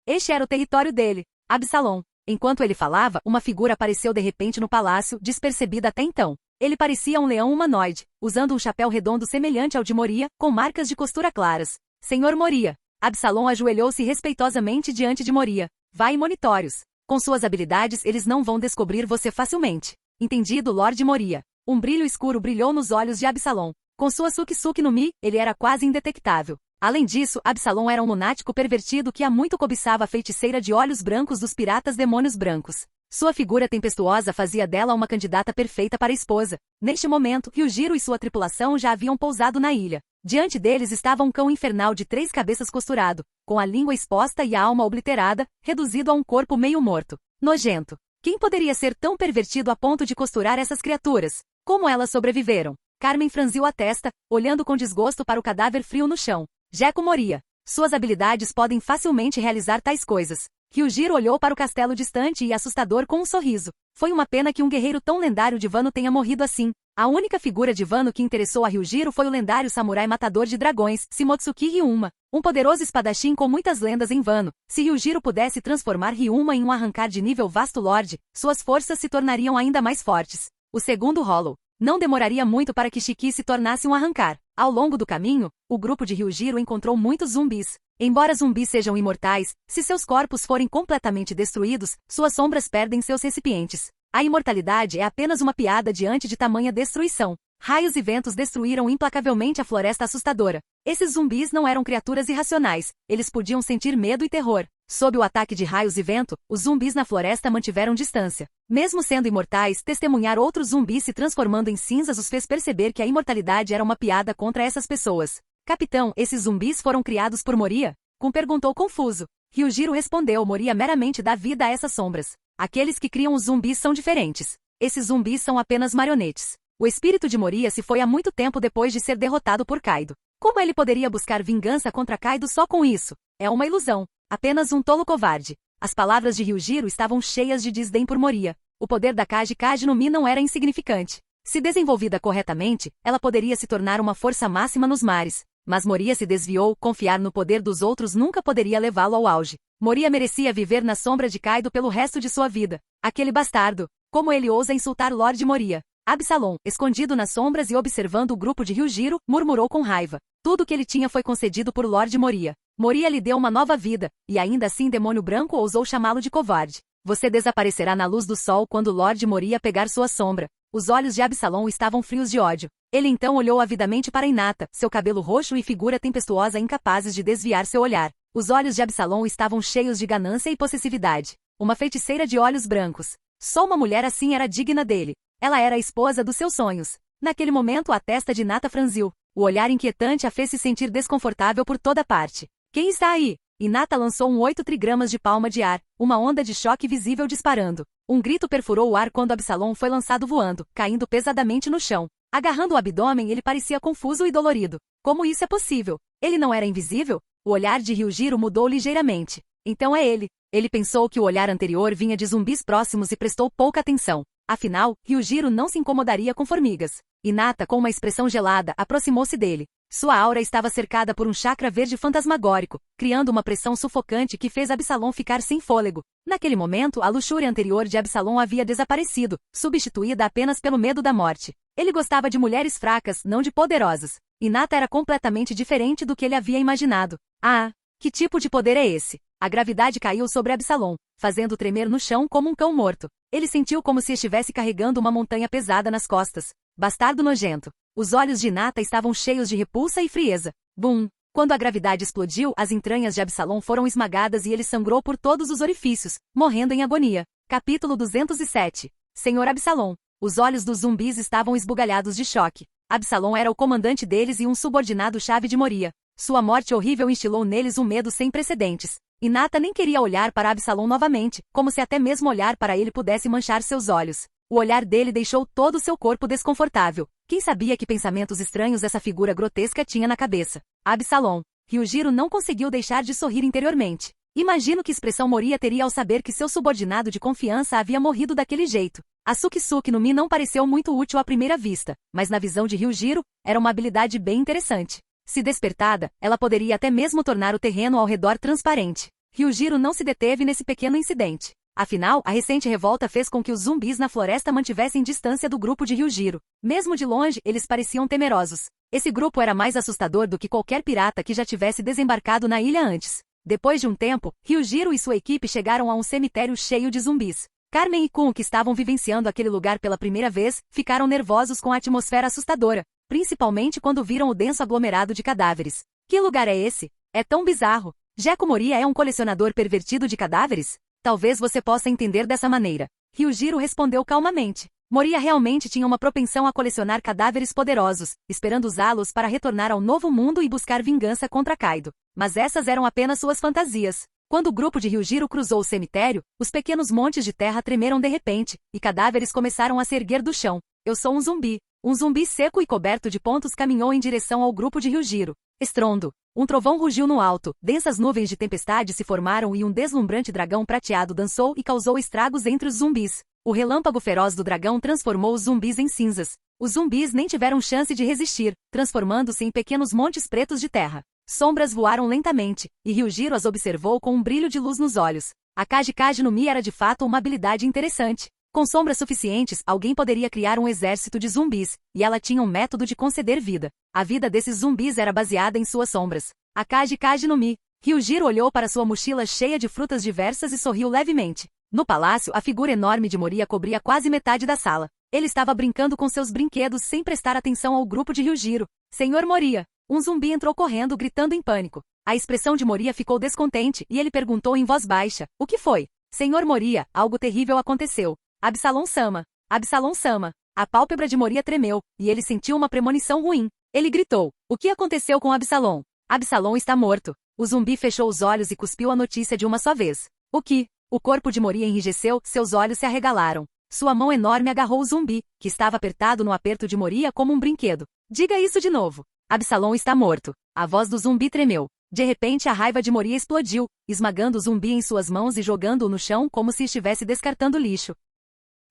Este era o território dele, Absalom. Enquanto ele falava, uma figura apareceu de repente no palácio, despercebida até então. Ele parecia um leão humanoide, usando um chapéu redondo semelhante ao de Moria, com marcas de costura claras. Senhor Moria. Absalom ajoelhou-se respeitosamente diante de Moria. Vai e monitórios. Com suas habilidades eles não vão descobrir você facilmente. Entendido, Lorde Moria. Um brilho escuro brilhou nos olhos de Absalom. Com sua Suki no Mi, ele era quase indetectável. Além disso, Absalom era um lunático pervertido que há muito cobiçava a feiticeira de olhos brancos dos piratas demônios brancos. Sua figura tempestuosa fazia dela uma candidata perfeita para esposa. Neste momento, Ryujiro e sua tripulação já haviam pousado na ilha. Diante deles estava um cão infernal de 3 cabeças costurado, com a língua exposta e a alma obliterada, reduzido a um corpo meio morto. Nojento. Quem poderia ser tão pervertido a ponto de costurar essas criaturas? Como elas sobreviveram? Carmen franziu a testa, olhando com desgosto para o cadáver frio no chão. Jeko Moria. Suas habilidades podem facilmente realizar tais coisas. Ryujiro olhou para o castelo distante e assustador com um sorriso. Foi uma pena que um guerreiro tão lendário de Wano tenha morrido assim. A única figura de Wano que interessou a Ryujiro foi o lendário samurai matador de dragões, Shimotsuki Ryuma, um poderoso espadachim com muitas lendas em Wano. Se Ryujiro pudesse transformar Ryuma em um arrancar de nível vasto lorde, suas forças se tornariam ainda mais fortes. O segundo Hollow. Não demoraria muito para que Shiki se tornasse um arrancar. Ao longo do caminho, o grupo de Ryujiro encontrou muitos zumbis. Embora zumbis sejam imortais, se seus corpos forem completamente destruídos, suas sombras perdem seus recipientes. A imortalidade é apenas uma piada diante de tamanha destruição. Raios e ventos destruíram implacavelmente a floresta assustadora. Esses zumbis não eram criaturas irracionais, eles podiam sentir medo e terror. Sob o ataque de raios e vento, os zumbis na floresta mantiveram distância. Mesmo sendo imortais, testemunhar outros zumbis se transformando em cinzas os fez perceber que a imortalidade era uma piada contra essas pessoas. Capitão, esses zumbis foram criados por Moria? Kun perguntou confuso. Ryujiro respondeu: Moria meramente dá vida a essas sombras. Aqueles que criam os zumbis são diferentes. Esses zumbis são apenas marionetes. O espírito de Moria se foi há muito tempo depois de ser derrotado por Kaido. Como ele poderia buscar vingança contra Kaido só com isso? É uma ilusão. Apenas um tolo covarde. As palavras de Ryujiro estavam cheias de desdém por Moria. O poder da Kaji no Mi não era insignificante. Se desenvolvida corretamente, ela poderia se tornar uma força máxima nos mares. Mas Moria se desviou, confiar no poder dos outros nunca poderia levá-lo ao auge. Moria merecia viver na sombra de Kaido pelo resto de sua vida. Aquele bastardo. Como ele ousa insultar Lord Moria? Absalom, escondido nas sombras e observando o grupo de Ryujiro, murmurou com raiva. Tudo que ele tinha foi concedido por Lord Moria. Moria lhe deu uma nova vida, e ainda assim Demônio Branco ousou chamá-lo de covarde. Você desaparecerá na luz do sol quando Lord Moria pegar sua sombra. Os olhos de Absalom estavam frios de ódio. Ele então olhou avidamente para Hinata, seu cabelo roxo e figura tempestuosa incapazes de desviar seu olhar. Os olhos de Absalom estavam cheios de ganância e possessividade. Uma feiticeira de olhos brancos. Só uma mulher assim era digna dele. Ela era a esposa dos seus sonhos. Naquele momento a testa de Hinata franziu. O olhar inquietante a fez se sentir desconfortável por toda parte. Quem está aí? Hinata lançou 8 trigramas de palma de ar, uma onda de choque visível disparando. Um grito perfurou o ar quando Absalom foi lançado voando, caindo pesadamente no chão. Agarrando o abdômen ele parecia confuso e dolorido. Como isso é possível? Ele não era invisível? O olhar de Ryujiro mudou ligeiramente. Então é ele. Ele pensou que o olhar anterior vinha de zumbis próximos e prestou pouca atenção. Afinal, Ryujiro não se incomodaria com formigas. Hinata, com uma expressão gelada, aproximou-se dele. Sua aura estava cercada por um chakra verde fantasmagórico, criando uma pressão sufocante que fez Absalom ficar sem fôlego. Naquele momento, a luxúria anterior de Absalom havia desaparecido, substituída apenas pelo medo da morte. Ele gostava de mulheres fracas, não de poderosas. Hinata era completamente diferente do que ele havia imaginado. Ah, que tipo de poder é esse? A gravidade caiu sobre Absalom, fazendo tremer no chão como um cão morto. Ele sentiu como se estivesse carregando uma montanha pesada nas costas. Bastardo nojento. Os olhos de Hinata estavam cheios de repulsa e frieza. Bum! Quando a gravidade explodiu, as entranhas de Absalom foram esmagadas e ele sangrou por todos os orifícios, morrendo em agonia. Capítulo 207. Senhor Absalom. Os olhos dos zumbis estavam esbugalhados de choque. Absalom era o comandante deles e um subordinado-chave de Moria. Sua morte horrível instilou neles um medo sem precedentes. Hinata nem queria olhar para Absalom novamente, como se até mesmo olhar para ele pudesse manchar seus olhos. O olhar dele deixou todo o seu corpo desconfortável. Quem sabia que pensamentos estranhos essa figura grotesca tinha na cabeça? Absalom. Ryujiro não conseguiu deixar de sorrir interiormente. Imagino que expressão Moria teria ao saber que seu subordinado de confiança havia morrido daquele jeito. A Suki no Mi não pareceu muito útil à primeira vista, mas na visão de Ryujiro, era uma habilidade bem interessante. Se despertada, ela poderia até mesmo tornar o terreno ao redor transparente. Ryujiro não se deteve nesse pequeno incidente. Afinal, a recente revolta fez com que os zumbis na floresta mantivessem distância do grupo de Ryujiro. Mesmo de longe, eles pareciam temerosos. Esse grupo era mais assustador do que qualquer pirata que já tivesse desembarcado na ilha antes. Depois de um tempo, Ryujiro e sua equipe chegaram a um cemitério cheio de zumbis. Carmen e Kun, que estavam vivenciando aquele lugar pela primeira vez, ficaram nervosos com a atmosfera assustadora, principalmente quando viram o denso aglomerado de cadáveres. Que lugar é esse? É tão bizarro. Jeko Moria é um colecionador pervertido de cadáveres? Talvez você possa entender dessa maneira. Ryujiro respondeu calmamente. Moria realmente tinha uma propensão a colecionar cadáveres poderosos, esperando usá-los para retornar ao novo mundo e buscar vingança contra Kaido. Mas essas eram apenas suas fantasias. Quando o grupo de Ryujiro cruzou o cemitério, os pequenos montes de terra tremeram de repente, e cadáveres começaram a se erguer do chão. Eu sou um zumbi. Um zumbi seco e coberto de pontos caminhou em direção ao grupo de Ryujiro. Estrondo. Um trovão rugiu no alto, densas nuvens de tempestade se formaram e um deslumbrante dragão prateado dançou e causou estragos entre os zumbis. O relâmpago feroz do dragão transformou os zumbis em cinzas. Os zumbis nem tiveram chance de resistir, transformando-se em pequenos montes pretos de terra. Sombras voaram lentamente, e Ryujiro as observou com um brilho de luz nos olhos. A Kage no Mi era de fato uma habilidade interessante. Com sombras suficientes, alguém poderia criar um exército de zumbis, e ela tinha um método de conceder vida. A vida desses zumbis era baseada em suas sombras. A Kage no Mi. Ryujiro olhou para sua mochila cheia de frutas diversas e sorriu levemente. No palácio, a figura enorme de Moria cobria quase metade da sala. Ele estava brincando com seus brinquedos sem prestar atenção ao grupo de Ryujiro. Senhor Moria! Um zumbi entrou correndo gritando em pânico. A expressão de Moria ficou descontente e ele perguntou em voz baixa: o que foi? Senhor Moria, algo terrível aconteceu. Absalom-sama. Absalom-sama. A pálpebra de Moria tremeu, e ele sentiu uma premonição ruim. Ele gritou: o que aconteceu com Absalom? Absalom está morto. O zumbi fechou os olhos e cuspiu a notícia de uma só vez. O que? O corpo de Moria enrijeceu, seus olhos se arregalaram. Sua mão enorme agarrou o zumbi, que estava apertado no aperto de Moria como um brinquedo. Diga isso de novo. Absalom está morto. A voz do zumbi tremeu. De repente a raiva de Moria explodiu, esmagando o zumbi em suas mãos e jogando-o no chão como se estivesse descartando lixo.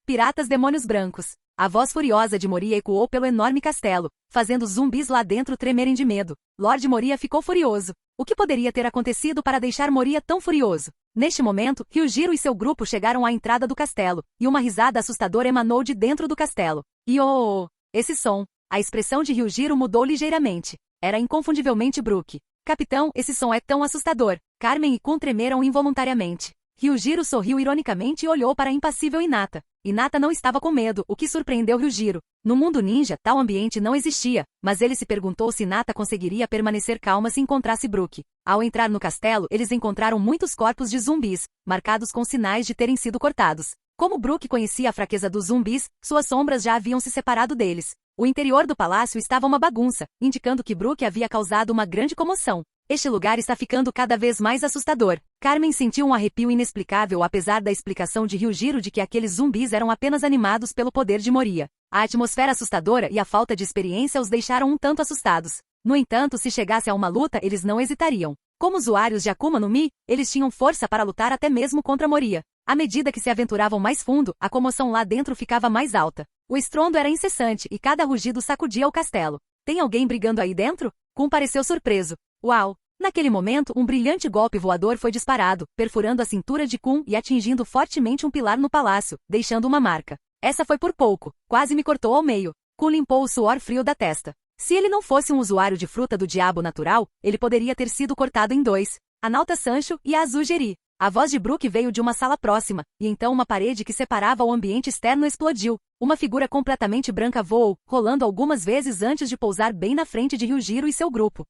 Piratas demônios brancos. A voz furiosa de Moria ecoou pelo enorme castelo, fazendo os zumbis lá dentro tremerem de medo. Lord Moria ficou furioso. O que poderia ter acontecido para deixar Moria tão furioso? Neste momento, Ryujiro e seu grupo chegaram à entrada do castelo, e uma risada assustadora emanou de dentro do castelo. Iô! Esse som. A expressão de Ryujiro mudou ligeiramente. Era inconfundivelmente Brook. Capitão, esse som é tão assustador. Carmen e Kun tremeram involuntariamente. Ryujiro sorriu ironicamente e olhou para a impassível Hinata. Hinata não estava com medo, o que surpreendeu Ryujiro. No mundo ninja, tal ambiente não existia, mas ele se perguntou se Hinata conseguiria permanecer calma se encontrasse Brook. Ao entrar no castelo, eles encontraram muitos corpos de zumbis, marcados com sinais de terem sido cortados. Como Brook conhecia a fraqueza dos zumbis, suas sombras já haviam se separado deles. O interior do palácio estava uma bagunça, indicando que Brook havia causado uma grande comoção. Este lugar está ficando cada vez mais assustador. Carmen sentiu um arrepio inexplicável apesar da explicação de Ryujiro de que aqueles zumbis eram apenas animados pelo poder de Moria. A atmosfera assustadora e a falta de experiência os deixaram um tanto assustados. No entanto, se chegasse a uma luta, eles não hesitariam. Como usuários de Akuma no Mi, eles tinham força para lutar até mesmo contra Moria. À medida que se aventuravam mais fundo, a comoção lá dentro ficava mais alta. O estrondo era incessante e cada rugido sacudia o castelo. Tem alguém brigando aí dentro? Kun pareceu surpreso. Uau! Naquele momento, um brilhante golpe voador foi disparado, perfurando a cintura de Kun e atingindo fortemente um pilar no palácio, deixando uma marca. Essa foi por pouco. Quase me cortou ao meio. Kun limpou o suor frio da testa. Se ele não fosse um usuário de fruta do diabo natural, ele poderia ter sido cortado em dois. A Nauta Sancho e a Azul Geri. A voz de Brook veio de uma sala próxima, e então uma parede que separava o ambiente externo explodiu. Uma figura completamente branca voou, rolando algumas vezes antes de pousar bem na frente de Ryujiro e seu grupo.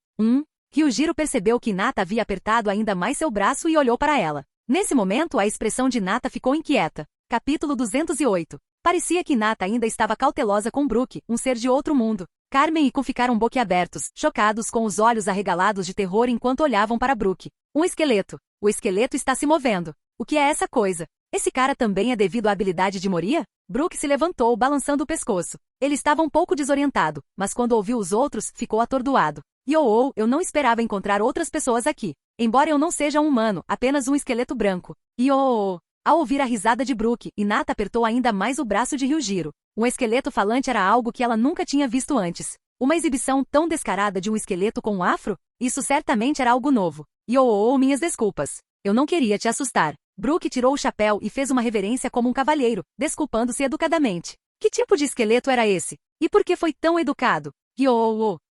Ryujiro percebeu que Hinata havia apertado ainda mais seu braço e olhou para ela. Nesse momento a expressão de Hinata ficou inquieta. Capítulo 208. Parecia que Hinata ainda estava cautelosa com Brook, um ser de outro mundo. Carmen e Kun ficaram boquiabertos, chocados com os olhos arregalados de terror enquanto olhavam para Brook. Um esqueleto. O esqueleto está se movendo. O que é essa coisa? Esse cara também é devido à habilidade de Moria? Brook se levantou, balançando o pescoço. Ele estava um pouco desorientado, mas quando ouviu os outros, ficou atordoado. Eu não esperava encontrar outras pessoas aqui. Embora eu não seja um humano, apenas um esqueleto branco. Ao ouvir a risada de Brook, Hinata apertou ainda mais o braço de Ryujiro. Um esqueleto falante era algo que ela nunca tinha visto antes. Uma exibição tão descarada de um esqueleto com um afro? Isso certamente era algo novo. Minhas desculpas. Eu não queria te assustar. Brook tirou o chapéu e fez uma reverência como um cavalheiro, desculpando-se educadamente. Que tipo de esqueleto era esse? E por que foi tão educado?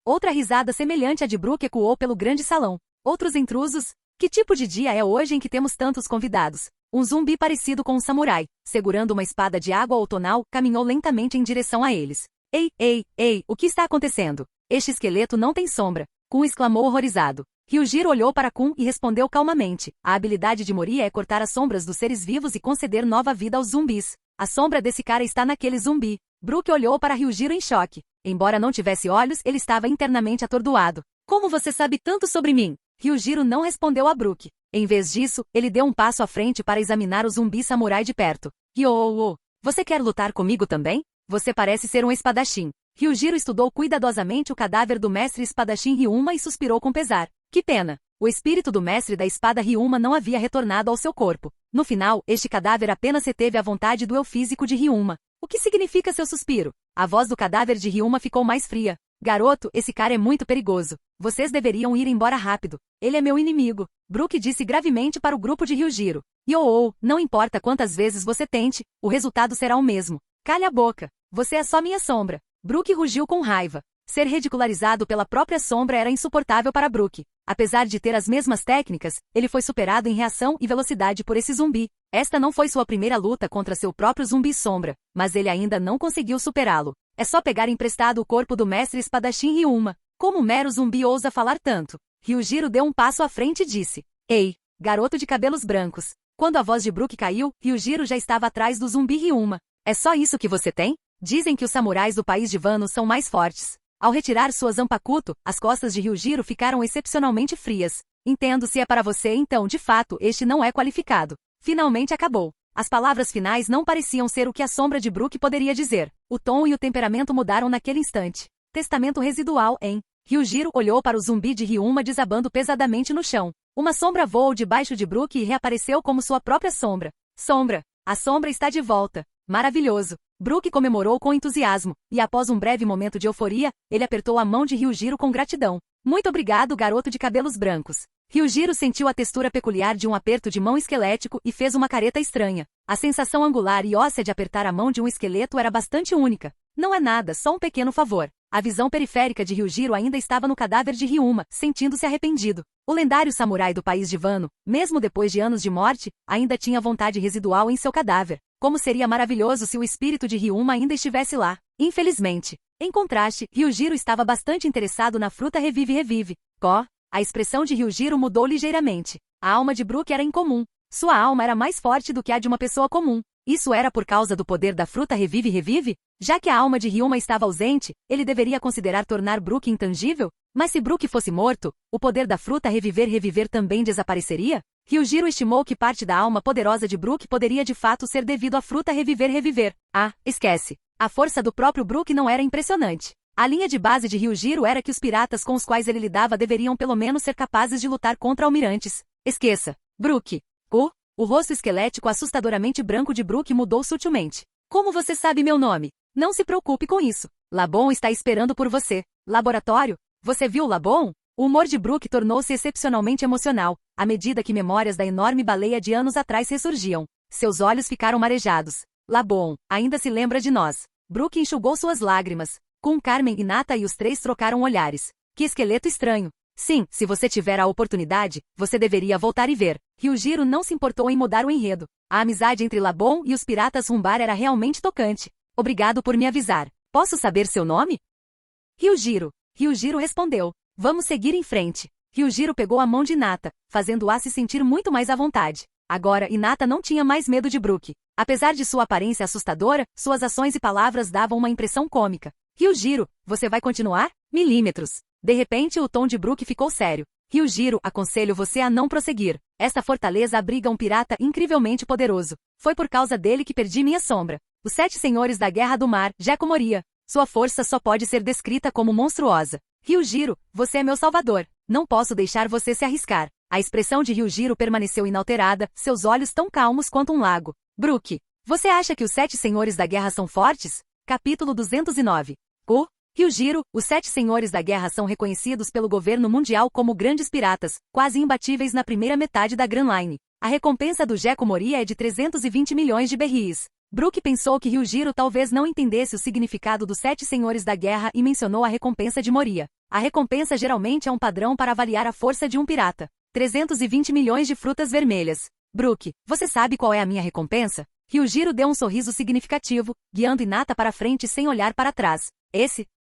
Outra risada semelhante à de Brook ecoou pelo grande salão. Outros intrusos? Que tipo de dia é hoje em que temos tantos convidados? Um zumbi parecido com um samurai, segurando uma espada de água outonal, caminhou lentamente em direção a eles. Ei, o que está acontecendo? Este esqueleto não tem sombra. Kun exclamou horrorizado. Ryujiro olhou para Kun e respondeu calmamente. A habilidade de Moria é cortar as sombras dos seres vivos e conceder nova vida aos zumbis. A sombra desse cara está naquele zumbi. Brook olhou para Ryujiro em choque. Embora não tivesse olhos, ele estava internamente atordoado. Como você sabe tanto sobre mim? Ryujiro não respondeu a Brook. Em vez disso, ele deu um passo à frente para examinar o zumbi samurai de perto. Yo, você quer lutar comigo também? Você parece ser um espadachim. Ryujiro estudou cuidadosamente o cadáver do mestre espadachim Ryuma e suspirou com pesar. Que pena! O espírito do mestre da espada Ryuma não havia retornado ao seu corpo. No final, este cadáver apenas reteve a vontade do eu físico de Ryuma. O que significa seu suspiro? A voz do cadáver de Ryuma ficou mais fria. Garoto, esse cara é muito perigoso. Vocês deveriam ir embora rápido. Ele é meu inimigo. Brook disse gravemente para o grupo de Ryujiro. Yo, não importa quantas vezes você tente, o resultado será o mesmo. Calha a boca. Você é só minha sombra. Brook rugiu com raiva. Ser ridicularizado pela própria sombra era insuportável para Brook. Apesar de ter as mesmas técnicas, ele foi superado em reação e velocidade por esse zumbi. Esta não foi sua primeira luta contra seu próprio zumbi sombra, mas ele ainda não conseguiu superá-lo. É só pegar emprestado o corpo do mestre espadachim Ryuma. Como um mero zumbi ousa falar tanto? Ryujiro deu um passo à frente e disse. Ei, garoto de cabelos brancos. Quando a voz de Brook caiu, Ryujiro já estava atrás do zumbi Ryuma. É só isso que você tem? Dizem que os samurais do país de Wano são mais fortes. Ao retirar sua zanpakuto, as costas de Ryujiro ficaram excepcionalmente frias. Entendo se é para você então, de fato, este não é qualificado. Finalmente acabou. As palavras finais não pareciam ser o que a sombra de Brook poderia dizer. O tom e o temperamento mudaram naquele instante. Testamento residual em... Ryujiro olhou para o zumbi de Ryuma desabando pesadamente no chão. Uma sombra voou debaixo de Brook e reapareceu como sua própria sombra. Sombra! A sombra está de volta. Maravilhoso! Brook comemorou com entusiasmo, e após um breve momento de euforia, ele apertou a mão de Ryujiro com gratidão. Muito obrigado, garoto de cabelos brancos. Ryujiro sentiu a textura peculiar de um aperto de mão esquelético e fez uma careta estranha. A sensação angular e óssea de apertar a mão de um esqueleto era bastante única. Não é nada, só um pequeno favor. A visão periférica de Ryujiro ainda estava no cadáver de Ryuma, sentindo-se arrependido. O lendário samurai do país de Wano, mesmo depois de anos de morte, ainda tinha vontade residual em seu cadáver. Como seria maravilhoso se o espírito de Ryuma ainda estivesse lá. Infelizmente. Em contraste, Ryujiro estava bastante interessado na fruta revive. A expressão de Ryujiro mudou ligeiramente. A alma de Brook era incomum. Sua alma era mais forte do que a de uma pessoa comum. Isso era por causa do poder da fruta revive? Já que a alma de Ryuma estava ausente, ele deveria considerar tornar Brook intangível? Mas se Brook fosse morto, o poder da fruta reviver também desapareceria? Ryujiro estimou que parte da alma poderosa de Brook poderia de fato ser devido à fruta reviver. Ah, esquece. A força do próprio Brook não era impressionante. A linha de base de Ryujiro era que os piratas com os quais ele lidava deveriam pelo menos ser capazes de lutar contra almirantes. Esqueça. Brook. O rosto esquelético assustadoramente branco de Brook mudou sutilmente. Como você sabe meu nome? Não se preocupe com isso. Labon está esperando por você. Laboratório? Você viu Labon? O humor de Brook tornou-se excepcionalmente emocional, à medida que memórias da enorme baleia de anos atrás ressurgiam. Seus olhos ficaram marejados. Labon, ainda se lembra de nós. Brook enxugou suas lágrimas. Com Carmen e Nata e os três trocaram olhares. Que esqueleto estranho. Sim, se você tiver a oportunidade, você deveria voltar e ver. Ryujiro não se importou em mudar o enredo. A amizade entre Labon e os piratas Rumbar era realmente tocante. Obrigado por me avisar. Posso saber seu nome? Ryujiro. Ryujiro respondeu. Vamos seguir em frente. Ryujiro pegou a mão de Nata, fazendo-a se sentir muito mais à vontade. Agora, Hinata não tinha mais medo de Brook. Apesar de sua aparência assustadora, suas ações e palavras davam uma impressão cômica. Ryujiro, você vai continuar? Milímetros. De repente, o tom de Brook ficou sério. Ryujiro, aconselho você a não prosseguir. Esta fortaleza abriga um pirata incrivelmente poderoso. Foi por causa dele que perdi minha sombra. Os 7 senhores da Guerra do Mar, Gekko Moria. Sua força só pode ser descrita como monstruosa. Ryujiro, você é meu salvador. Não posso deixar você se arriscar. A expressão de Ryujiro permaneceu inalterada, seus olhos tão calmos quanto um lago. Brook, você acha que os 7 senhores da guerra são fortes? Capítulo 209. Ryujiro, os 7 senhores da guerra são reconhecidos pelo governo mundial como grandes piratas, quase imbatíveis na primeira metade da Grand Line. A recompensa do Gekko Moria é de 320 milhões de berries. Brook pensou que Ryujiro talvez não entendesse o significado dos 7 senhores da guerra e mencionou a recompensa de Moria. A recompensa geralmente é um padrão para avaliar a força de um pirata. 320 milhões de frutas vermelhas. Brook, você sabe qual é a minha recompensa? Ryujiro deu um sorriso significativo, guiando Hinata para frente sem olhar para trás.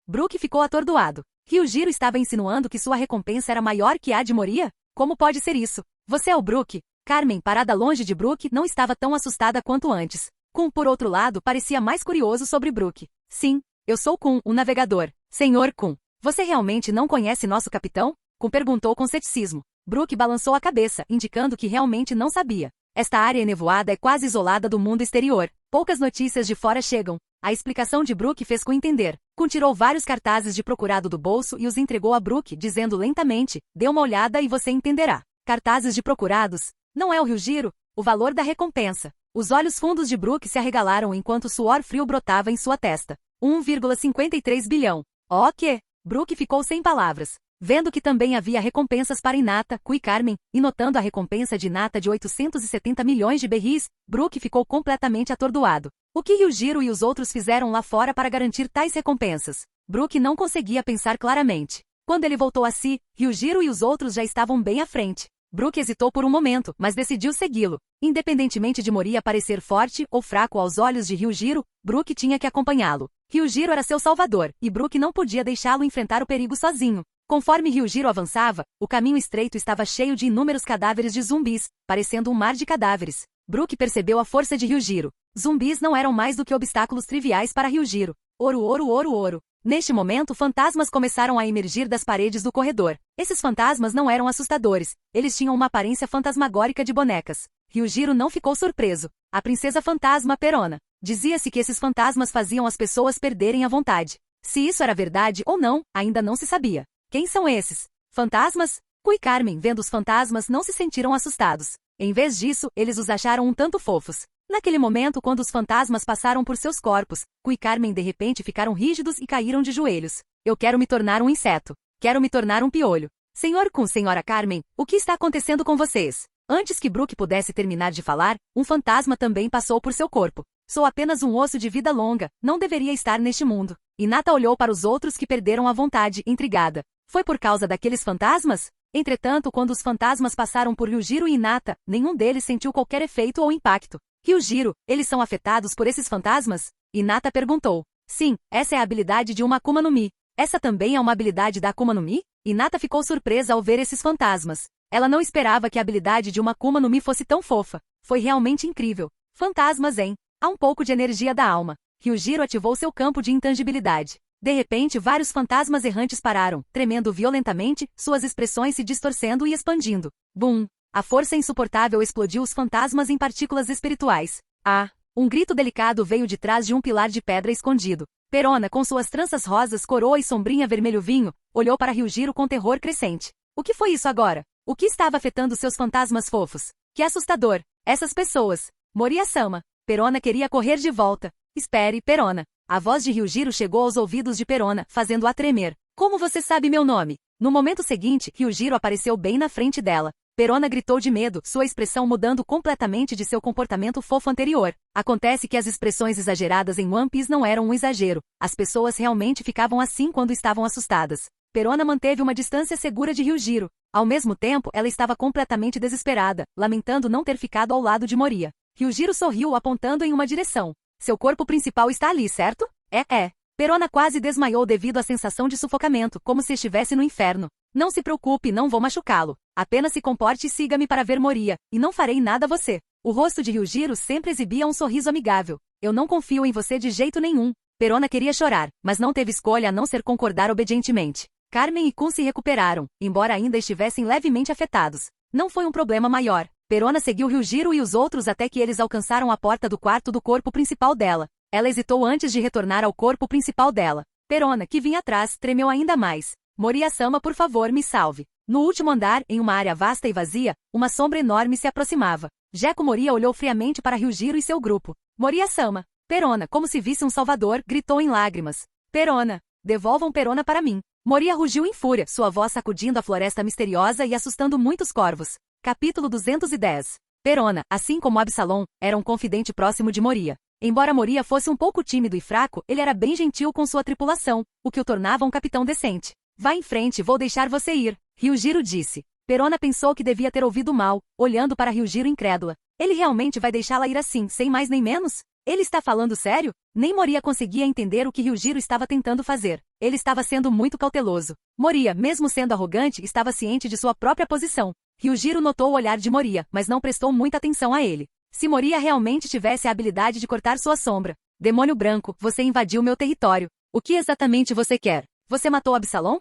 Brook ficou atordoado. Ryujiro estava insinuando que sua recompensa era maior que a de Moria? Como pode ser isso? Você é o Brook? Carmen, parada longe de Brook, não estava tão assustada quanto antes. Kun, por outro lado, parecia mais curioso sobre Brook. Sim, eu sou Kun, o navegador. Senhor Kun, você realmente não conhece nosso capitão? Kun perguntou com ceticismo. Brook balançou a cabeça, indicando que realmente não sabia. Esta área enevoada é quase isolada do mundo exterior. Poucas notícias de fora chegam. A explicação de Brook fez com entender. Kun tirou vários cartazes de procurado do bolso e os entregou a Brook, dizendo lentamente: dê uma olhada e você entenderá. Cartazes de procurados? Não é o Ryujiro? O valor da recompensa. Os olhos fundos de Brook se arregalaram enquanto suor frio brotava em sua testa. 1,53 bilhão. O quê? Brook ficou sem palavras. Vendo que também havia recompensas para Hinata, Ku e Carmen, e notando a recompensa de Hinata de 870 milhões de berris, Brook ficou completamente atordoado. O que Ryujiro e os outros fizeram lá fora para garantir tais recompensas? Brook não conseguia pensar claramente. Quando ele voltou a si, Ryujiro e os outros já estavam bem à frente. Brook hesitou por um momento, mas decidiu segui-lo. Independentemente de Moria parecer forte ou fraco aos olhos de Ryujiro, Brook tinha que acompanhá-lo. Ryujiro era seu salvador, e Brook não podia deixá-lo enfrentar o perigo sozinho. Conforme Ryujiro avançava, o caminho estreito estava cheio de inúmeros cadáveres de zumbis, parecendo um mar de cadáveres. Brook percebeu a força de Ryujiro. Zumbis não eram mais do que obstáculos triviais para Ryujiro. Ouro, ouro, ouro, ouro. Neste momento, fantasmas começaram a emergir das paredes do corredor. Esses fantasmas não eram assustadores. Eles tinham uma aparência fantasmagórica de bonecas. Ryujiro não ficou surpreso. A princesa fantasma Perona. Dizia-se que esses fantasmas faziam as pessoas perderem a vontade. Se isso era verdade ou não, ainda não se sabia. Quem são esses? Fantasmas? Ku e Carmen, vendo os fantasmas, não se sentiram assustados. Em vez disso, eles os acharam um tanto fofos. Naquele momento, quando os fantasmas passaram por seus corpos, Ku e Carmen de repente ficaram rígidos e caíram de joelhos. Eu quero me tornar um inseto. Quero me tornar um piolho. Senhor Kun, senhora Carmen, o que está acontecendo com vocês? Antes que Brook pudesse terminar de falar, um fantasma também passou por seu corpo. Sou apenas um osso de vida longa, não deveria estar neste mundo. Hinata olhou para os outros que perderam a vontade, intrigada. Foi por causa daqueles fantasmas? Entretanto, quando os fantasmas passaram por Ryujiro e Hinata, nenhum deles sentiu qualquer efeito ou impacto. Ryujiro, eles são afetados por esses fantasmas? Hinata perguntou. Sim, essa é a habilidade de uma Akuma no Mi. Essa também é uma habilidade da Akuma no Mi? Hinata ficou surpresa ao ver esses fantasmas. Ela não esperava que a habilidade de uma Akuma no Mi fosse tão fofa. Foi realmente incrível. Fantasmas, hein? Há um pouco de energia da alma. Ryujiro ativou seu campo de intangibilidade. De repente, vários fantasmas errantes pararam, tremendo violentamente, suas expressões se distorcendo e expandindo. Bum! A força insuportável explodiu os fantasmas em partículas espirituais. Ah! Um grito delicado veio de trás de um pilar de pedra escondido. Perona, com suas tranças rosas, coroa e sombrinha vermelho vinho, olhou para Ryujiro com terror crescente. O que foi isso agora? O que estava afetando seus fantasmas fofos? Que assustador! Essas pessoas! Moria-sama! Perona queria correr de volta. Espere, Perona. A voz de Ryujiro chegou aos ouvidos de Perona, fazendo-a tremer. Como você sabe meu nome? No momento seguinte, Ryujiro apareceu bem na frente dela. Perona gritou de medo, sua expressão mudando completamente de seu comportamento fofo anterior. Acontece que as expressões exageradas em One Piece não eram um exagero. As pessoas realmente ficavam assim quando estavam assustadas. Perona manteve uma distância segura de Ryujiro. Ao mesmo tempo, ela estava completamente desesperada, lamentando não ter ficado ao lado de Moria. Ryujiro sorriu apontando em uma direção. Seu corpo principal está ali, certo? É. Perona quase desmaiou devido à sensação de sufocamento, como se estivesse no inferno. Não se preocupe, não vou machucá-lo. Apenas se comporte e siga-me para ver Moria, e não farei nada a você. O rosto de Ryujiro sempre exibia um sorriso amigável. Eu não confio em você de jeito nenhum. Perona queria chorar, mas não teve escolha a não ser concordar obedientemente. Carmen e Kun se recuperaram, embora ainda estivessem levemente afetados. Não foi um problema maior. Perona seguiu Ryujiro e os outros até que eles alcançaram a porta do quarto do corpo principal dela. Ela hesitou antes de retornar ao corpo principal dela. Perona, que vinha atrás, tremeu ainda mais. Moria-sama, por favor, me salve. No último andar, em uma área vasta e vazia, uma sombra enorme se aproximava. Gekko Moria olhou friamente para Ryujiro e seu grupo. Moria-sama. Perona, como se visse um salvador, gritou em lágrimas. Perona. Devolvam Perona para mim. Moria rugiu em fúria, sua voz sacudindo a floresta misteriosa e assustando muitos corvos. Capítulo 210. Perona, assim como Absalom, era um confidente próximo de Moria. Embora Moria fosse um pouco tímido e fraco, ele era bem gentil com sua tripulação, o que o tornava um capitão decente. Vá em frente, vou deixar você ir, Ryujiro disse. Perona pensou que devia ter ouvido mal, olhando para Ryujiro incrédula. Ele realmente vai deixá-la ir assim, sem mais nem menos? Ele está falando sério? Nem Moria conseguia entender o que Ryujiro estava tentando fazer. Ele estava sendo muito cauteloso. Moria, mesmo sendo arrogante, estava ciente de sua própria posição. Ryujiro notou o olhar de Moria, mas não prestou muita atenção a ele. Se Moria realmente tivesse a habilidade de cortar sua sombra. Demônio branco, você invadiu meu território. O que exatamente você quer? Você matou Absalom?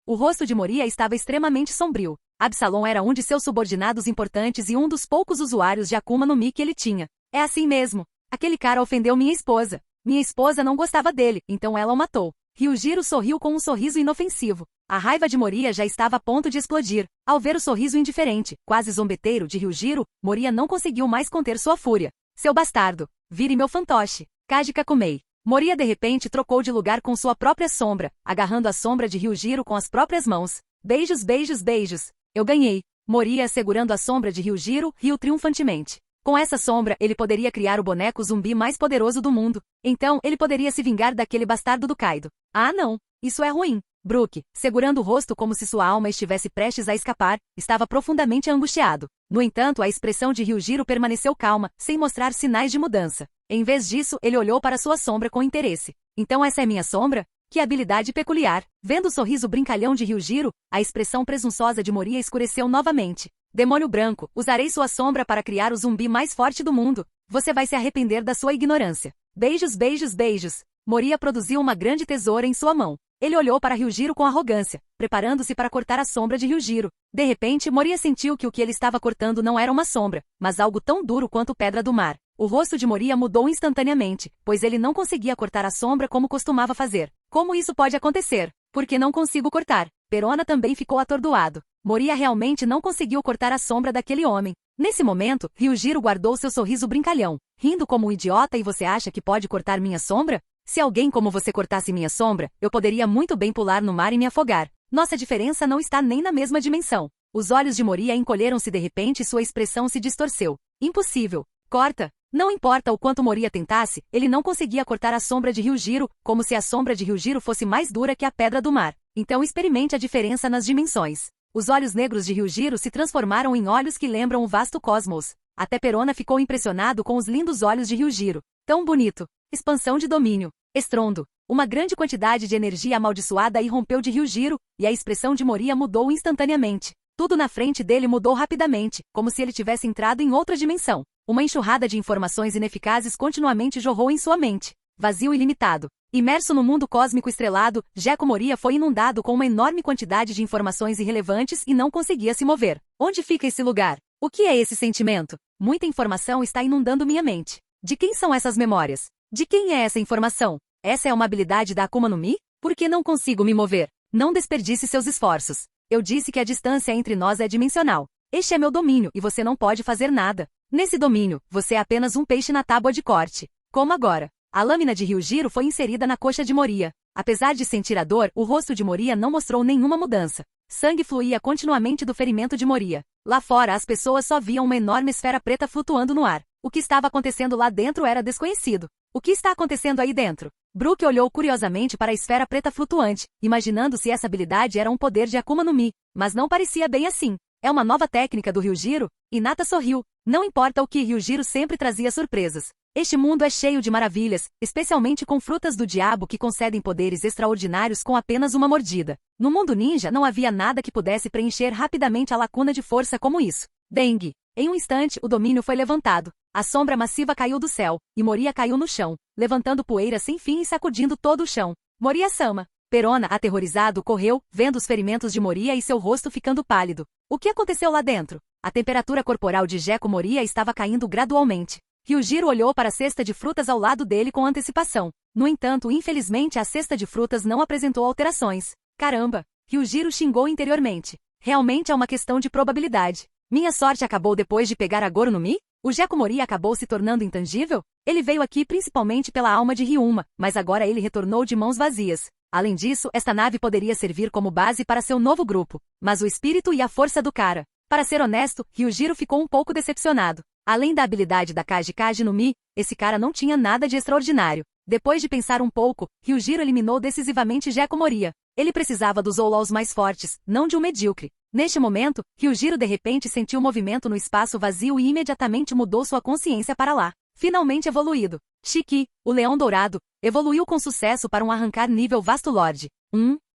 O rosto de Moria estava extremamente sombrio. Absalom era um de seus subordinados importantes e um dos poucos usuários de Akuma no Mi que ele tinha. É assim mesmo. Aquele cara ofendeu minha esposa. Minha esposa não gostava dele, então ela o matou. Ryujiro sorriu com um sorriso inofensivo. A raiva de Moria já estava a ponto de explodir. Ao ver o sorriso indiferente, quase zombeteiro de Ryujiro, Moria não conseguiu mais conter sua fúria. Seu bastardo, vire meu fantoche. Kaji Kakumei. Moria de repente trocou de lugar com sua própria sombra, agarrando a sombra de Ryujiro com as próprias mãos. Beijos, beijos, beijos. Eu ganhei. Moria, segurando a sombra de Ryujiro, riu triunfantemente. Com essa sombra, ele poderia criar o boneco zumbi mais poderoso do mundo. Então, ele poderia se vingar daquele bastardo do Kaido. Ah, não. Isso é ruim. Brook, segurando o rosto como se sua alma estivesse prestes a escapar, estava profundamente angustiado. No entanto, a expressão de Ryujiro permaneceu calma, sem mostrar sinais de mudança. Em vez disso, ele olhou para sua sombra com interesse. Então essa é minha sombra? Que habilidade peculiar. Vendo o sorriso brincalhão de Ryujiro, a expressão presunçosa de Moria escureceu novamente. Demônio branco, usarei sua sombra para criar o zumbi mais forte do mundo. Você vai se arrepender da sua ignorância. Beijos, beijos, beijos. Moria produziu uma grande tesoura em sua mão. Ele olhou para Ryujiro com arrogância, preparando-se para cortar a sombra de Ryujiro. De repente, Moria sentiu que o que ele estava cortando não era uma sombra, mas algo tão duro quanto pedra do mar. O rosto de Moria mudou instantaneamente, pois ele não conseguia cortar a sombra como costumava fazer. Como isso pode acontecer? Porque não consigo cortar. Perona também ficou atordoado. Moria realmente não conseguiu cortar a sombra daquele homem. Nesse momento, Ryujiro guardou seu sorriso brincalhão. Rindo como um idiota, e você acha que pode cortar minha sombra? Se alguém como você cortasse minha sombra, eu poderia muito bem pular no mar e me afogar. Nossa diferença não está nem na mesma dimensão. Os olhos de Moria encolheram-se de repente e sua expressão se distorceu. Impossível. Corta. Não importa o quanto Moria tentasse, ele não conseguia cortar a sombra de Ryujiro, como se a sombra de Ryujiro fosse mais dura que a pedra do mar. Então experimente a diferença nas dimensões. Os olhos negros de Ryujiro se transformaram em olhos que lembram o vasto cosmos. Até Perona ficou impressionado com os lindos olhos de Ryujiro. Tão bonito. Expansão de domínio. Estrondo. Uma grande quantidade de energia amaldiçoada irrompeu de Ryujiro, e a expressão de Moria mudou instantaneamente. Tudo na frente dele mudou rapidamente, como se ele tivesse entrado em outra dimensão. Uma enxurrada de informações ineficazes continuamente jorrou em sua mente. Vazio ilimitado. Imerso no mundo cósmico estrelado, Gekko Moria foi inundado com uma enorme quantidade de informações irrelevantes e não conseguia se mover. Onde fica esse lugar? O que é esse sentimento? Muita informação está inundando minha mente. De quem são essas memórias? De quem é essa informação? Essa é uma habilidade da Akuma no Mi? Por que não consigo me mover? Não desperdice seus esforços. Eu disse que a distância entre nós é dimensional. Este é meu domínio e você não pode fazer nada. Nesse domínio, você é apenas um peixe na tábua de corte. Como agora? A lâmina de Ryujiro foi inserida na coxa de Moria. Apesar de sentir a dor, o rosto de Moria não mostrou nenhuma mudança. Sangue fluía continuamente do ferimento de Moria. Lá fora, as pessoas só viam uma enorme esfera preta flutuando no ar. O que estava acontecendo lá dentro era desconhecido. O que está acontecendo aí dentro? Brook olhou curiosamente para a esfera preta flutuante, imaginando se essa habilidade era um poder de Akuma no Mi, mas não parecia bem assim. É uma nova técnica do Ryujiro? Hinata sorriu. Não importa o que, Ryujiro sempre trazia surpresas. Este mundo é cheio de maravilhas, especialmente com frutas do diabo que concedem poderes extraordinários com apenas uma mordida. No mundo ninja não havia nada que pudesse preencher rapidamente a lacuna de força como isso. Dengue. Em um instante, o domínio foi levantado. A sombra massiva caiu do céu, e Moria caiu no chão, levantando poeira sem fim e sacudindo todo o chão. Moria-sama. Perona, aterrorizado, correu, vendo os ferimentos de Moria e seu rosto ficando pálido. O que aconteceu lá dentro? A temperatura corporal de Gekko Moria estava caindo gradualmente. Ryujiro olhou para a cesta de frutas ao lado dele com antecipação. No entanto, infelizmente a cesta de frutas não apresentou alterações. Caramba! Ryujiro xingou interiormente. Realmente é uma questão de probabilidade. Minha sorte acabou depois de pegar a Goro no Mi? O Gekko Moria acabou se tornando intangível? Ele veio aqui principalmente pela alma de Ryuma, mas agora ele retornou de mãos vazias. Além disso, esta nave poderia servir como base para seu novo grupo. Mas o espírito e a força do cara. Para ser honesto, Ryujiro ficou um pouco decepcionado. Além da habilidade da Kaji no Mi, esse cara não tinha nada de extraordinário. Depois de pensar um pouco, Ryujiro eliminou decisivamente Gekko Moria. Ele precisava dos Oulaus mais fortes, não de um medíocre. Neste momento, Ryujiro de repente sentiu um movimento no espaço vazio e imediatamente mudou sua consciência para lá. Finalmente evoluído. Shiki, o Leão Dourado, evoluiu com sucesso para um arrancar nível Vasto Lorde.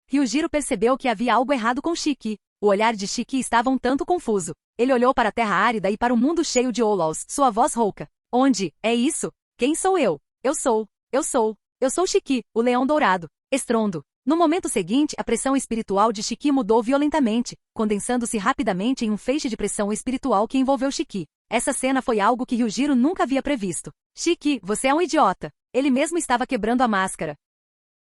Ryujiro percebeu que havia algo errado com Shiki. O olhar de Shiki estava um tanto confuso. Ele olhou para a terra árida e para o mundo cheio de Oulaus, sua voz rouca. Onde? É isso? Quem sou eu? Eu sou Shiki, o Leão Dourado. Estrondo. No momento seguinte, a pressão espiritual de Shiki mudou violentamente, condensando-se rapidamente em um feixe de pressão espiritual que envolveu Shiki. Essa cena foi algo que Ryujiro nunca havia previsto. Shiki, você é um idiota. Ele mesmo estava quebrando a máscara.